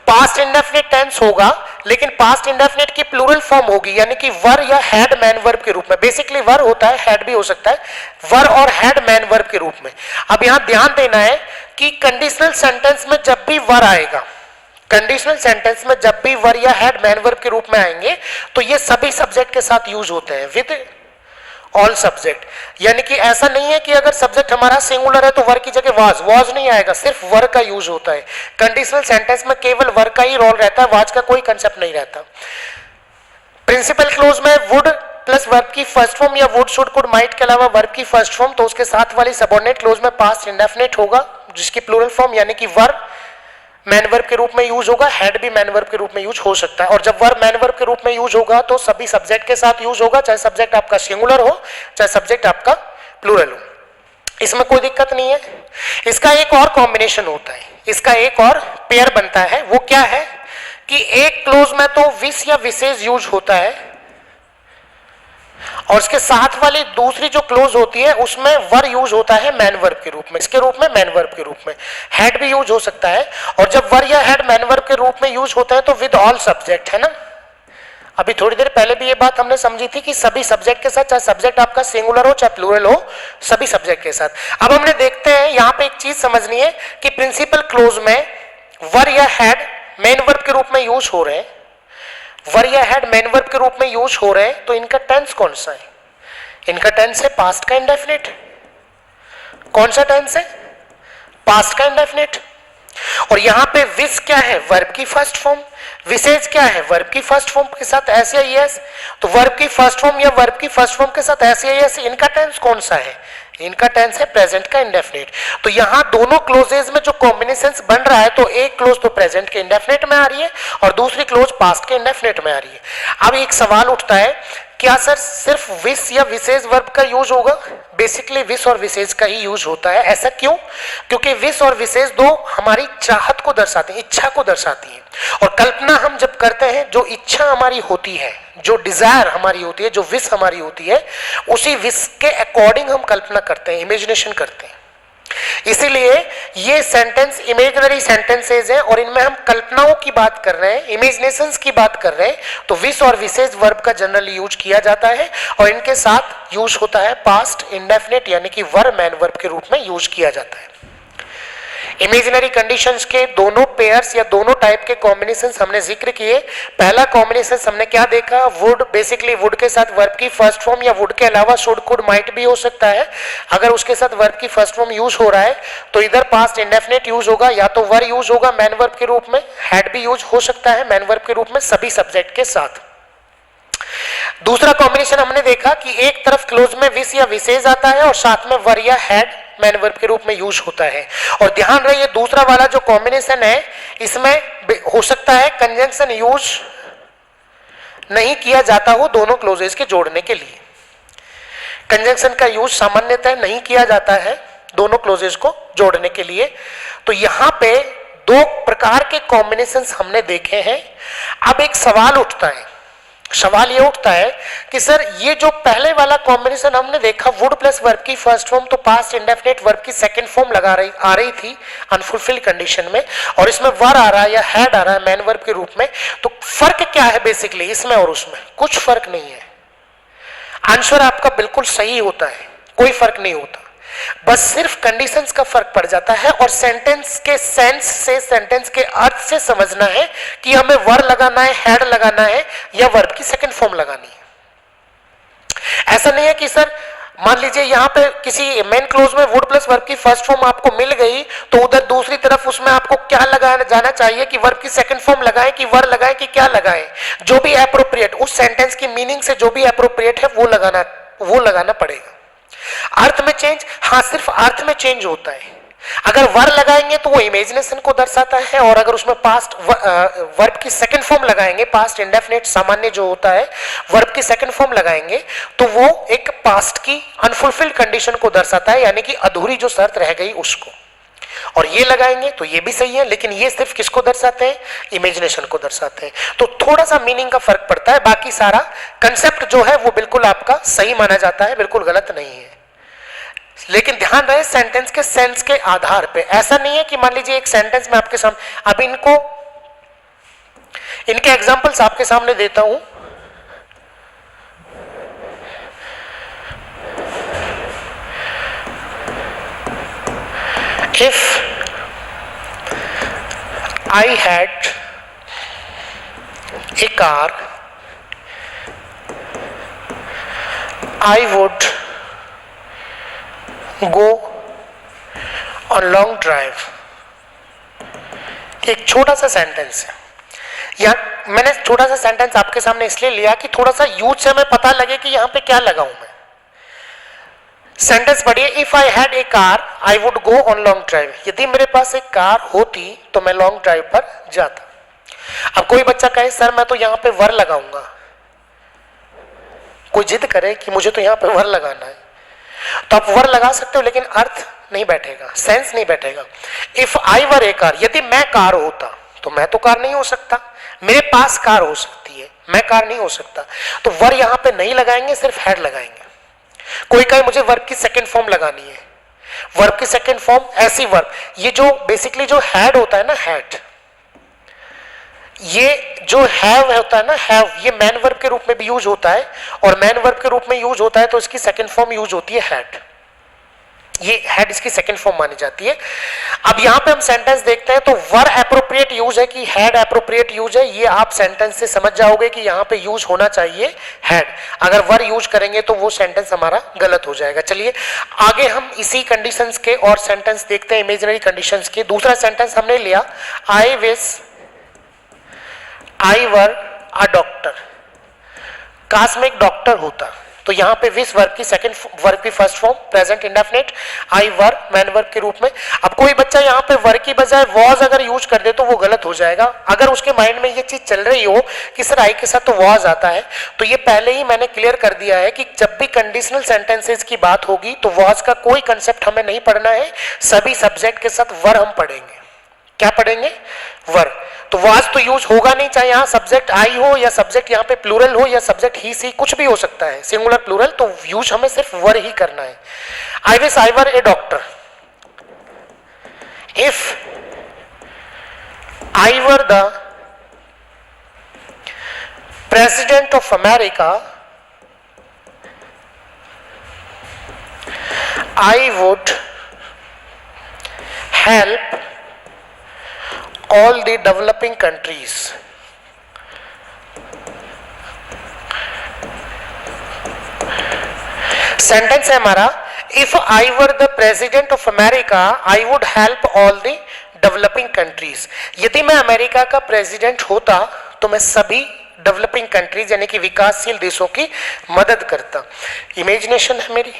पास्ट इंडेफिनिट टेंस होगा, लेकिन पास्ट इंडेफिनिट की प्लूरल फॉर्म होगी, यानी कि वर या हैड मैन वर्ब के रूप में। बेसिकली वर होता है, हैड भी हो सकता है, वर और हैड मैन वर्ब के रूप में। अब यहां ध्यान देना है कि कंडीशनल सेंटेंस में जब भी वर आएगा, कंडीशनल सेंटेंस में जब भी वर या हैड मैन वर्ब के रूप में आएंगे तो ये सभी सब्जेक्ट के साथ यूज होते हैं, विद ऑल सब्जेक्ट। यानी कि ऐसा नहीं है कि अगर सब्जेक्ट हमारा सिंगुलर है तो वर की जगह वाज नहीं आएगा, सिर्फ वर का यूज होता है। कंडीशनल सेंटेंस में केवल वर का ही रोल रहता है, वाज का कोई कंसेप्ट नहीं रहता। प्रिंसिपल क्लोज में वुड प्लस वर्ब की फर्स्ट फॉर्म या वुड शुड कुड माइट के अलावा वर्ब की फर्स्ट फॉर्म, तो उसके साथ वाली सबऑर्डिनेट क्लोज में पास्ट इंडेफिनिट होगा जिसकी प्लूरल फॉर्म यानी कि वर मैन वर्ब के रूप में यूज होगा, हैड भी मैन वर्ब के रूप में यूज हो सकता है। और जब वर्ब मैन वर्ब के रूप में यूज होगा तो सभी सब्जेक्ट के साथ यूज होगा, चाहे सब्जेक्ट आपका सिंगुलर हो चाहे सब्जेक्ट आपका प्लूरल हो, इसमें कोई दिक्कत नहीं है। इसका एक और कॉम्बिनेशन होता है, इसका एक और पेयर बनता है। वो क्या है कि एक क्लोज में तो विस या विशेष यूज होता है, और इसके साथ वाली दूसरी जो क्लोज होती है उसमें वर यूज होता है मैन वर्ब के रूप में, इसके रूप में मैन वर्ब के रूप में। हैड भी यूज हो सकता है, और जब वर या हैड मैन वर्ब के रूप में यूज होता है तो विद ऑल सब्जेक्ट, है ना। अभी थोड़ी देर पहले भी ये बात हमने समझी थी कि सभी सब्जेक्ट के साथ, चाहे सब्जेक्ट आपका सिंगुलर हो चाहे प्लूरल हो, सभी सब्जेक्ट के साथ। अब हमने देखते हैं यहाँ पे एक चीज समझनी है कि प्रिंसिपल क्लोज में वर या हैड मेन वर्ब के रूप में यूज हो रहे हैं, वर या हैड मेन वर्ब के रूप में यूज हो रहे हैं, तो इनका टेंस कौन सा है? इनका टेंस है पास्ट का इंडेफिनिट। कौन सा टेंस है? पास्ट का इंडेफिनिट। और यहां पे विस क्या है? वर्ब की फर्स्ट फॉर्म। विशेष क्या है? वर्ब की फर्स्ट फॉर्म के साथ एस या ईएस। तो वर्ब की फर्स्ट फॉर्म या वर्ब की फर्स्ट फॉर्म के साथ एस या ईएस, इनका टेंस कौन सा है? इनका टेंस है प्रेजेंट का इंडेफिनिट। तो यहां दोनों क्लोजेस में जो कॉम्बिनेशंस बन रहा है, तो एक क्लोज तो प्रेजेंट के इंडेफिनिट में आ रही है और दूसरी क्लोज पास्ट के इंडेफिनिट में आ रही है। अब एक सवाल उठता है, क्या सर सिर्फ विस या विशेष वर्ब का यूज होगा? बेसिकली विस और विशेष का ही यूज होता है। ऐसा क्यों? क्योंकि विस और विशेष दो हमारी चाहत को दर्शाते हैं, इच्छा को दर्शाती है। और कल्पना हम जब करते हैं, जो इच्छा हमारी होती है, जो डिजायर हमारी होती है, जो विश हमारी होती है, उसी विश के अकॉर्डिंग हम कल्पना करते हैं, इमेजिनेशन करते हैं। इसीलिए ये सेंटेंस इमेजिनरी सेंटेंसेज हैं और इनमें हम कल्पनाओं की बात कर रहे हैं, इमेजिनेशंस की बात कर रहे हैं, तो विश और विशेष वर्ब का जनरली यूज किया जाता है और इनके साथ यूज होता है पास्ट इंडेफिनिट यानी कि वर मैन वर्ब के रूप में यूज किया जाता है। इमेजिनरी कंडीशंस के दोनों पेयर्स या दोनों टाइप के कॉम्बिनेशंस हमने जिक्र किए। पहला कॉम्बिनेशन हमने क्या देखा, वुड, बेसिकली वुड के साथ वर्ब की फर्स्ट फॉर्म या वुड के अलावा शुड, कुड, माइट भी हो सकता है। अगर उसके साथ वर्ब की फर्स्ट फॉर्म यूज हो रहा है तो इधर पास्ट इंडेफिनिट यूज होगा या तो वर यूज होगा मैन वर्ब के रूप में, हैड भी यूज हो सकता है मैन वर्ब के रूप में सभी सब्जेक्ट के साथ। दूसरा कॉम्बिनेशन हमने देखा कि एक तरफ क्लोज में विश या विशेष आता है और साथ में वर या हैड मैन वर्ब के रूप में यूज होता है। और ध्यान रहे दूसरा वाला जो कॉम्बिनेशन है इसमें हो सकता है कंजंक्शन यूज नहीं किया जाता हो दोनों क्लोजेस के जोड़ने के लिए। कंजंक्शन का यूज सामान्यतः नहीं किया जाता है दोनों क्लोजेस को जोड़ने के लिए। तो यहां पे दो प्रकार के कॉम्बिनेशंस हमने देखे हैं। अब एक सवाल उठता है, सवाल ये उठता है कि सर ये जो पहले वाला कॉम्बिनेशन हमने देखा वुड प्लस वर्ब की फर्स्ट फॉर्म तो पास्ट इंडेफिनिट वर्ब की सेकंड फॉर्म आ रही थी अनफुलफिल्ड कंडीशन में, और इसमें वर आ रहा है या हैड आ रहा है मैन वर्ब के रूप में, तो फर्क क्या है बेसिकली इसमें और उसमें? कुछ फर्क नहीं है। आंसर आपका बिल्कुल सही होता है, कोई फर्क नहीं होता, बस सिर्फ कंडीशंस का फर्क पड़ जाता है और सेंटेंस के सेंस से, सेंटेंस के अर्थ से समझना है कि हमें वर लगाना है, हैड लगाना है या वर्ब की सेकंड फॉर्म लगानी है। ऐसा नहीं है कि सर मान लीजिए यहां पे किसी मेन क्लोज में वुड प्लस वर्ब की फर्स्ट फॉर्म आपको मिल गई तो उधर दूसरी तरफ उसमें आपको क्या लगाना जाना चाहिए कि वर्ब की सेकंड फॉर्म लगाएं कि वर लगाएं कि क्या लगाएं, जो भी एप्रोप्रिएट उस सेंटेंस की मीनिंग से जो भी एप्रोप्रिएट है वो लगाना पड़ेगा। अर्थ में चेंज, हाँ सिर्फ अर्थ में चेंज होता है। अगर वर लगाएंगे तो वो इमेजिनेशन को दर्शाता है और अगर उसमें पास्ट वर्ब की सेकंड फॉर्म लगाएंगे, पास्ट इंडेफिनिट सामान्य जो होता है वर्ब की सेकंड फॉर्म लगाएंगे तो वो एक पास्ट की अनफुलफिल्ड कंडीशन को दर्शाता है, यानी कि अधूरी जो शर्त रह गई उसको। और ये लगाएंगे तो ये भी सही है, लेकिन ये सिर्फ किसको दर्शाते हैं? इमेजिनेशन को दर्शाते हैं। तो थोड़ा सा मीनिंग का फर्क पड़ता है, बाकी सारा कंसेप्ट जो है वो बिल्कुल आपका सही माना जाता है, बिल्कुल गलत नहीं है। लेकिन ध्यान रहे सेंटेंस के सेंस के आधार पे, ऐसा नहीं है कि मान लीजिए एक सेंटेंस में आपके सामने, अब इनके एग्जांपल्स आपके सामने देता हूं। If I had a car, I would go on long drive। एक छोटा सा सेंटेंस है, या मैंने छोटा सा सेंटेंस आपके सामने इसलिए लिया कि थोड़ा सा यूज से हमें पता लगे कि यहां पे क्या लगाऊं मैं। सेंटेंस पढ़िए, if I had a car I would go on long drive. यदि मेरे पास एक कार होती तो मैं लॉन्ग ड्राइव पर जाता। अब कोई बच्चा कहे सर मैं तो यहां पे वर लगाऊंगा, कोई जिद करे कि मुझे तो यहां पे वर लगाना है, तो आप वर लगा सकते हो लेकिन अर्थ नहीं बैठेगा, सेंस नहीं बैठेगा। If I were A car, यदि मैं कार होता तो मैं तो कार नहीं हो सकता, मेरे पास कार हो सकती है, मैं कार नहीं हो सकता, तो वर यहां पे नहीं लगाएंगे, सिर्फ हैड लगाएंगे। कोई कहे मुझे वर्ब की सेकंड फॉर्म लगानी है, वर्ब की सेकंड फॉर्म ऐसी वर्ब, ये जो बेसिकली जो हैड होता है ना, हैड, ये जो हैव होता है ना, हैव, ये मैन वर्ब के रूप में भी यूज होता है और मैन वर्ब के रूप में यूज होता है तो इसकी सेकंड फॉर्म यूज होती है हैड। ये हैड इसकी सेकंड फॉर्म मानी जाती है। अब यहां पे हम सेंटेंस देखते हैं तो वर एप्रोप्रिएट यूज है कि हैड एप्रोप्रिएट यूज है, ये आप सेंटेंस से समझ जाओगे कि यहां पे यूज होना चाहिए हैड। अगर वर यूज करेंगे तो वो सेंटेंस हमारा गलत हो जाएगा। चलिए आगे हम इसी कंडीशंस के और सेंटेंस देखते हैं, इमेजिनरी कंडीशंस के। दूसरा सेंटेंस हमने लिया, I wish I were a doctor. काश में एक डॉक्टर होता, तो यहां पे विश वर्ब की सेकंड वर्ब की फर्स्ट फॉर्म प्रेजेंट इंडेफिनिट, आई वर मैन वर्ब के रूप में। अब कोई बच्चा यहां पे वर की बजाय वॉज अगर यूज कर दे तो वो गलत हो जाएगा। अगर उसके माइंड में ये चीज चल रही हो कि सर आई के साथ तो वॉज आता है, तो ये पहले ही मैंने क्लियर कर दिया है कि जब भी कंडीशनल सेंटेंसेस की बात होगी तो वॉज का कोई कंसेप्ट हमें नहीं पढ़ना है, सभी सब्जेक्ट के साथ वर हम पढ़ेंगे। क्या पढ़ेंगे? वर। तो वाज तो यूज होगा नहीं, चाहे यहां सब्जेक्ट आई हो या सब्जेक्ट यहां पे प्लूरल हो या सब्जेक्ट ही सी, कुछ भी हो सकता है, सिंगुलर प्लूरल, तो यूज हमें सिर्फ वर ही करना है। I wish I were A doctor. if I were the President of America, I would help all the developing countries. Sentence है हमारा, if I were the president of America I would help all the developing countries. यदि मैं America का president होता तो मैं सभी developing countries यानी कि विकासशील देशों की मदद करता। इमेजिनेशन है मेरी,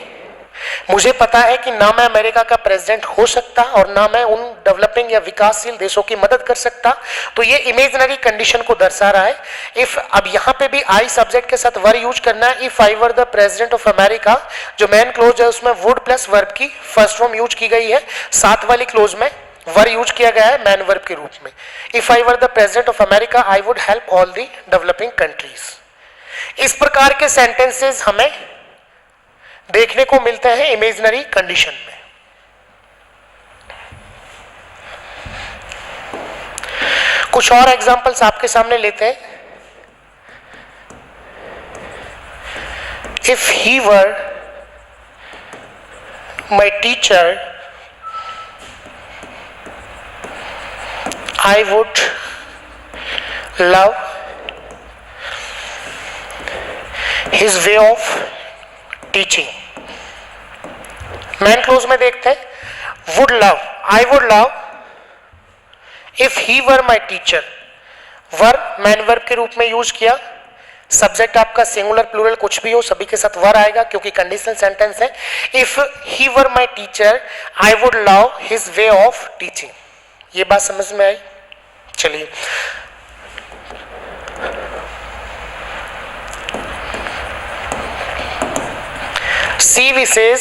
मुझे पता है कि ना मैं अमेरिका का प्रेसिडेंट हो सकता और ना मैं उन डेवलपिंग या विकासशील देशों की मदद कर सकता, तो ये इमेजिनरी कंडीशन को दर्शा रहा है। इफ, अब यहाँ पे भी आई सब्जेक्ट के साथ वर यूज करना है। If I were the president of America, जो मेन क्लोज है उसमें वुड प्लस वर्ब की फर्स्ट फॉर्म यूज की गई है, साथ वाली क्लोज में वर यूज किया गया है मैन वर्ब के रूप में। If I were the president of America I would help all the developing countries. इस प्रकार के सेंटेंसेस हमें देखने को मिलते हैं इमेजिनरी कंडीशन में। कुछ और एग्जांपल्स आपके सामने लेते हैं। If he were my teacher I would love his way of teaching. Man clause में देखते हैं, would love, I would love if he were my teacher. Were man verb के रूप में यूज किया, सब्जेक्ट आपका सिंगुलर प्लूरल कुछ भी हो सभी के साथ वर आएगा क्योंकि कंडीशनल सेंटेंस है। If he were my teacher I would love his way of teaching. ये बात समझ में आई? चलिए सी विशेष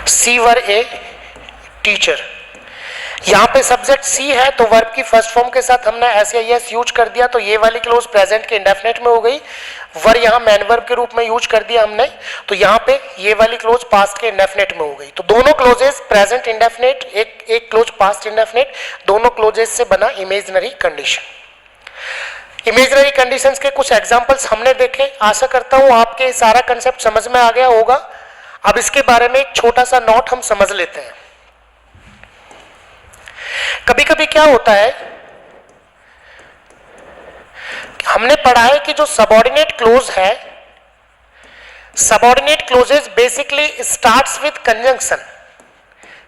सी वर ए टीचर। यहां पे सब्जेक्ट सी है तो वर्ब की फर्स्ट फॉर्म के साथ हमने एस यूज कर दिया, तो ये वाली क्लोज प्रेजेंट के इंडेफिनेट में हो गई। वर यहां मैन वर्ब के रूप में यूज कर दिया हमने, तो यहां पे ये वाली क्लोज पास्ट के इंडेफिनेट में हो गई। तो दोनों क्लोजेस प्रेजेंट इंडेफिनेट, एक क्लोज पास्ट इंडेफिनेट, दोनों क्लोजेस से बना इमेजिनरी कंडीशन। इमेजिनरी कंडीशंस के कुछ एग्जांपल्स हमने देखे। आशा करता हूं आपके सारा कंसेप्ट समझ में आ गया होगा। अब इसके बारे में एक छोटा सा नोट हम समझ लेते हैं। कभी कभी क्या होता है, हमने पढ़ा है कि जो सबऑर्डिनेट क्लोज है, subordinate clauses basically starts with conjunction,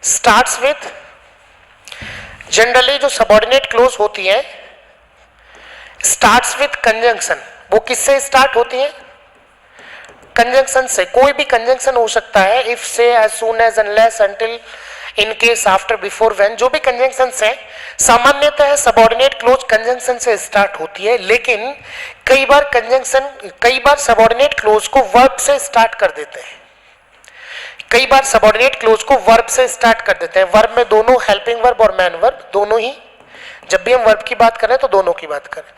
starts with, generally जो सबऑर्डिनेट क्लोज होती है स्टार्ट्स विद कंजंक्शन। वो किससे स्टार्ट होती है? कंजंक्शन से। कोई भी कंजंक्शन हो सकता है, इफ से, as soon as, unless, until, in case, after, before, when, जो भी कंजंक्शन है सामान्यतः सबऑर्डिनेट क्लोज कंजंक्शन से स्टार्ट होती है। लेकिन कई बार सबऑर्डिनेट क्लोज को वर्ब से स्टार्ट कर देते हैं। कई बार सबऑर्डिनेट क्लोज को वर्ब से स्टार्ट कर देते हैं। वर्ब में दोनों हेल्पिंग वर्ब और मैन वर्ब दोनों ही, जब भी हम वर्ब की बात करें तो दोनों की बात करें।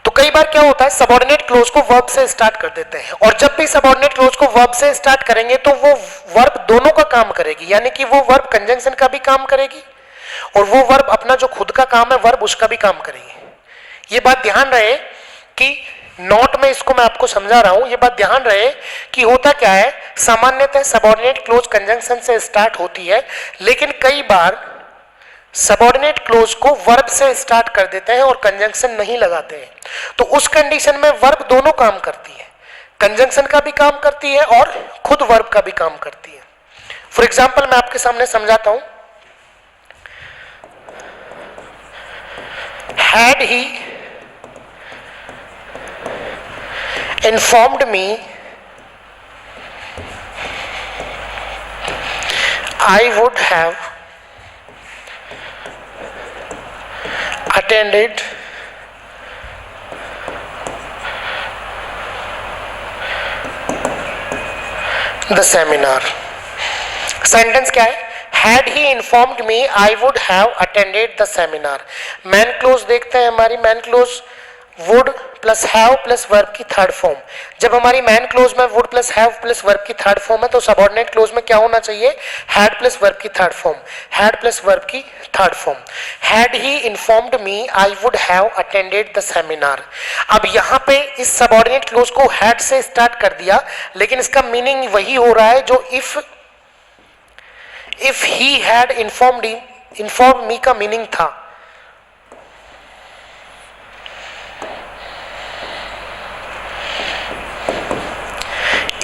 तो कई बार क्या होता है, सबऑर्डिनेट क्लोज को वर्ब से स्टार्ट कर देते हैं, और जब भी सबऑर्डिनेट क्लोज को वर्ब से स्टार्ट करेंगे तो वो वर्ब दोनों का काम करेगी, यानी कि वो वर्ब कंजंक्शन का भी काम करेगी और वो वर्ब अपना जो खुद का काम है वर्ब उसका भी काम करेगी। ये बात ध्यान रहे कि नोट में इसको मैं आपको समझा रहा हूं, ये बात ध्यान रहे कि होता क्या है, सामान्यतः सबऑर्डिनेट क्लोज कंजंक्शन से स्टार्ट होती है, लेकिन कई बार सबऑर्डिनेट क्लोज को वर्ब से स्टार्ट कर देते हैं और कंजंक्शन नहीं लगाते हैं। तो उस कंडीशन में वर्ब दोनों काम करती है, कंजंक्शन का भी काम करती है और खुद वर्ब का भी काम करती है। फॉर एग्जाम्पल मैं आपके सामने समझाता हूं। Had he informed me I would have attended the seminar। Sentence क्या है? Had he informed me I would have attended the seminar। Main clause देखते हैं, हमारी main clause would plus have plus verb की थर्ड फॉर्म। जब हमारी main clause में would plus have plus verb की थर्ड फॉर्म है तो सबऑर्डिनेट क्लोज में क्या होना चाहिए? हैड प्लस वर्ब की third form. Had plus verb की third form. Had he informed me I would have attended the seminar. अब यहाँ पे इस सबऑर्डिनेट क्लोज को हैड से स्टार्ट कर दिया, लेकिन इसका मीनिंग वही हो रहा है जो इफ ही हैड इन्फॉर्म्ड मी का मीनिंग था।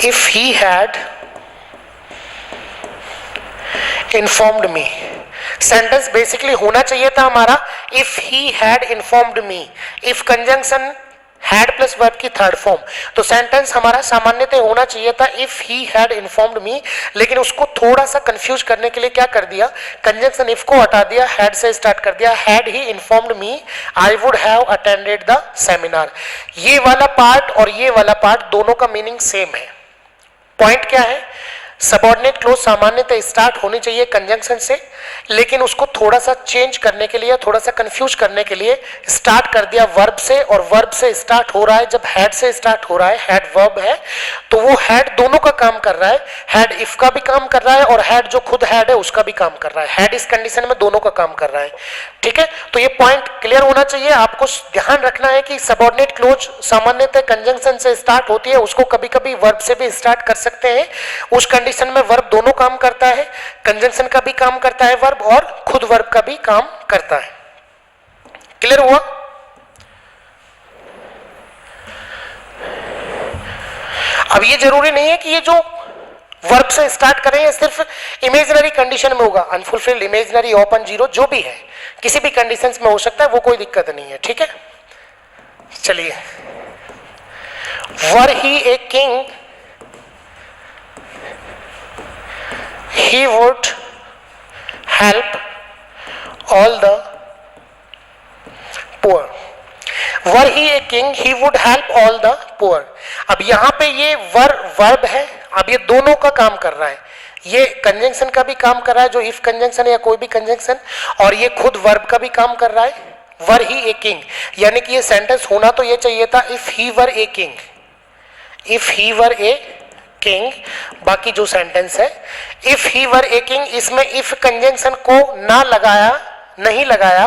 If he had informed me, sentence basically होना चाहिए था हमारा if he had informed me, if conjunction had plus verb की थर्ड फॉर्म, तो सेंटेंस हमारा सामान्यतः होना चाहिए था if he had informed me, लेकिन उसको थोड़ा सा कंफ्यूज करने के लिए क्या कर दिया? कंजंक्शन if को हटा दिया, हैड से स्टार्ट कर दिया। had he informed me I would have attended the seminar। ये वाला पार्ट और ये वाला पार्ट दोनों का मीनिंग सेम है। पॉइंट क्या है? सबऑर्डिनेट क्लोज सामान्यतः स्टार्ट होनी चाहिए कंजंक्शन से, लेकिन उसको थोड़ा सा चेंज करने के लिए, थोड़ा सा कंफ्यूज करने के लिए स्टार्ट कर दिया वर्ब से, और वर्ब से स्टार्ट हो रहा है। जब हैड से स्टार्ट हो रहा है, हैड वर्ब है, तो वो हैड दोनों का काम कर रहा है। हैड इफ का भी काम कर रहा है और हैड जो खुद हैड है उसका भी काम कर रहा है। हैड इस कंडीशन में दोनों का काम कर रहा है। ठीक है, तो ये पॉइंट क्लियर होना चाहिए। आपको ध्यान रखना है कि सबऑर्डिनेट क्लोज सामान्यतः कंजंक्शन से स्टार्ट होती है, उसको कभी कभी वर्ब से भी स्टार्ट कर सकते हैं। उस कंडीशन में वर्ब दोनों काम करता है, कंजंक्शन का भी काम करता है वर्ब, और खुद वर्ब का भी काम करता है। क्लियर हुआ? अब ये जरूरी नहीं है कि ये जो वर्ब से स्टार्ट करें ये सिर्फ इमेजिनरी कंडीशन में होगा। अनफुलफिल्ड, इमेजिनरी, ओपन, जीरो, जो भी है किसी भी कंडीशंस में हो सकता है, वो कोई दिक्कत नहीं है। ठीक है, चलिए। Were he a king he would help all the poor। were he a king he would help all the poor। अब यहां पे ये वर्ब है, अब ये दोनों का काम कर रहा है। ये कंजंक्शन का भी काम कर रहा है, जो इफ कंजंक्शन या कोई भी कंजंक्शन, और ये खुद वर्ब का भी काम कर रहा है। वर ही ए किंग, यानी कि ये सेंटेंस होना तो ये चाहिए था if he were a king, if he were a king. बाकी जो सेंटेंस है if he were a king, इसमें इफ कंजंक्शन को नहीं लगाया।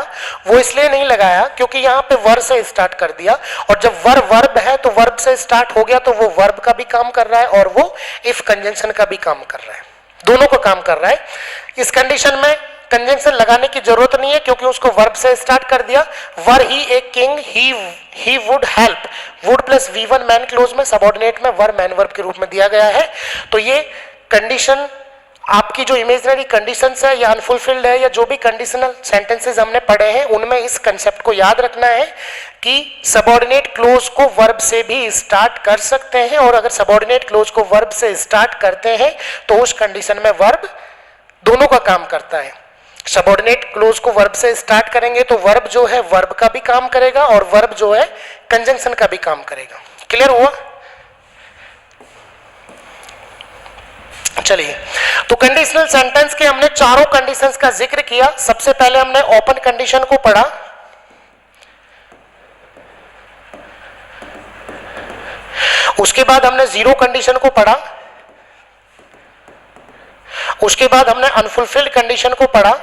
वो इसलिए नहीं लगाया क्योंकि यहाँ पे वर से स्टार्ट कर दिया, और जब वर्ब है तो वर्ब से स्टार्ट हो गया, तो वो वर्ब का भी काम कर रहा है और वो इफ कंजंक्शन का भी काम कर रहा है, दोनों का काम कर रहा है। इस कंडीशन में कंजंक्शन लगाने की जरूरत नहीं है क्योंकि उसको वर्ब से स्टार्ट कर दिया। Were he a king he would help, would plus V1 main clause में सबऑर्डिनेट में वर मैन वर्ब के रूप में दिया गया है। तो ये कंडीशन आपकी जो इमेजिनरी कंडीशंस है या अनफुलफिल्ड है या जो भी कंडीशनल सेंटेंसेस हमने पढ़े हैं उनमें इस कंसेप्ट को याद रखना है कि सबऑर्डिनेट क्लोज को वर्ब से भी स्टार्ट कर सकते हैं, और अगर सबऑर्डिनेट क्लोज को वर्ब से स्टार्ट करते हैं तो उस कंडीशन में वर्ब दोनों का काम करता है। सबऑर्डिनेट क्लोज को वर्ब से स्टार्ट करेंगे तो वर्ब जो है वर्ब का भी काम करेगा और वर्ब जो है कंजंक्शन का भी काम करेगा। क्लियर हुआ? चलिए, तो कंडीशनल सेंटेंस के हमने चारों कंडीशंस का जिक्र किया। सबसे पहले हमने ओपन कंडीशन को पढ़ा, उसके बाद हमने जीरो कंडीशन को पढ़ा, उसके बाद हमने अनफुलफिल्ड कंडीशन को पढ़ा,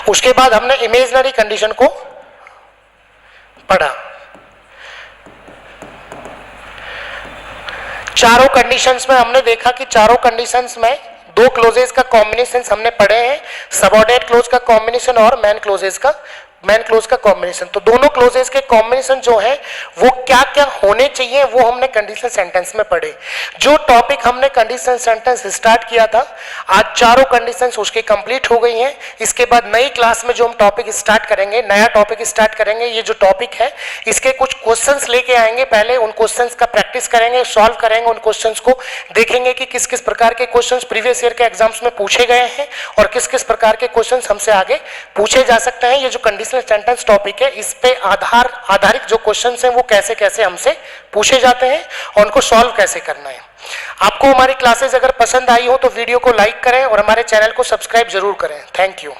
उसके बाद हमने इमेजिनरी कंडीशन को पढ़ा। चारों कंडीशंस में हमने देखा कि चारों कंडीशंस में दो क्लोजेस का कॉम्बिनेशन हमने पढ़े हैं, सबऑर्डिनेट क्लोज का कॉम्बिनेशन और मैन क्लोज का कॉम्बिनेशन। तो दोनों क्लोजेस के कॉम्बिनेशन जो है वो क्या क्या होने चाहिए वो हमने कंडीशनल सेंटेंस में पढ़े। जो टॉपिक हमने कंडीशनल सेंटेंस स्टार्ट किया था, आज चारों कंडीशंस उसकी कंप्लीट हो गई हैं। इसके बाद नई क्लास में जो हम टॉपिक स्टार्ट करेंगे, नया टॉपिक स्टार्ट करेंगे, ये जो टॉपिक है इसके कुछ क्वेश्चंस लेके आएंगे। पहले उन क्वेश्चंस का प्रैक्टिस करेंगे, सॉल्व करेंगे, उन क्वेश्चंस को देखेंगे कि किस किस प्रकार के क्वेश्चंस प्रीवियस ईयर के एग्जाम्स में पूछे गए हैं और किस किस प्रकार के क्वेश्चंस हमसे आगे पूछे जा सकते हैं। ये जो कंडीशनल सेंटेंस टॉपिक है इस पे आधारित जो क्वेश्चंस हैं वो कैसे कैसे हमसे पूछे जाते हैं और उनको सॉल्व कैसे करना है। आपको हमारी क्लासेस अगर पसंद आई हो तो वीडियो को लाइक करें और हमारे चैनल को सब्सक्राइब जरूर करें। Thank you.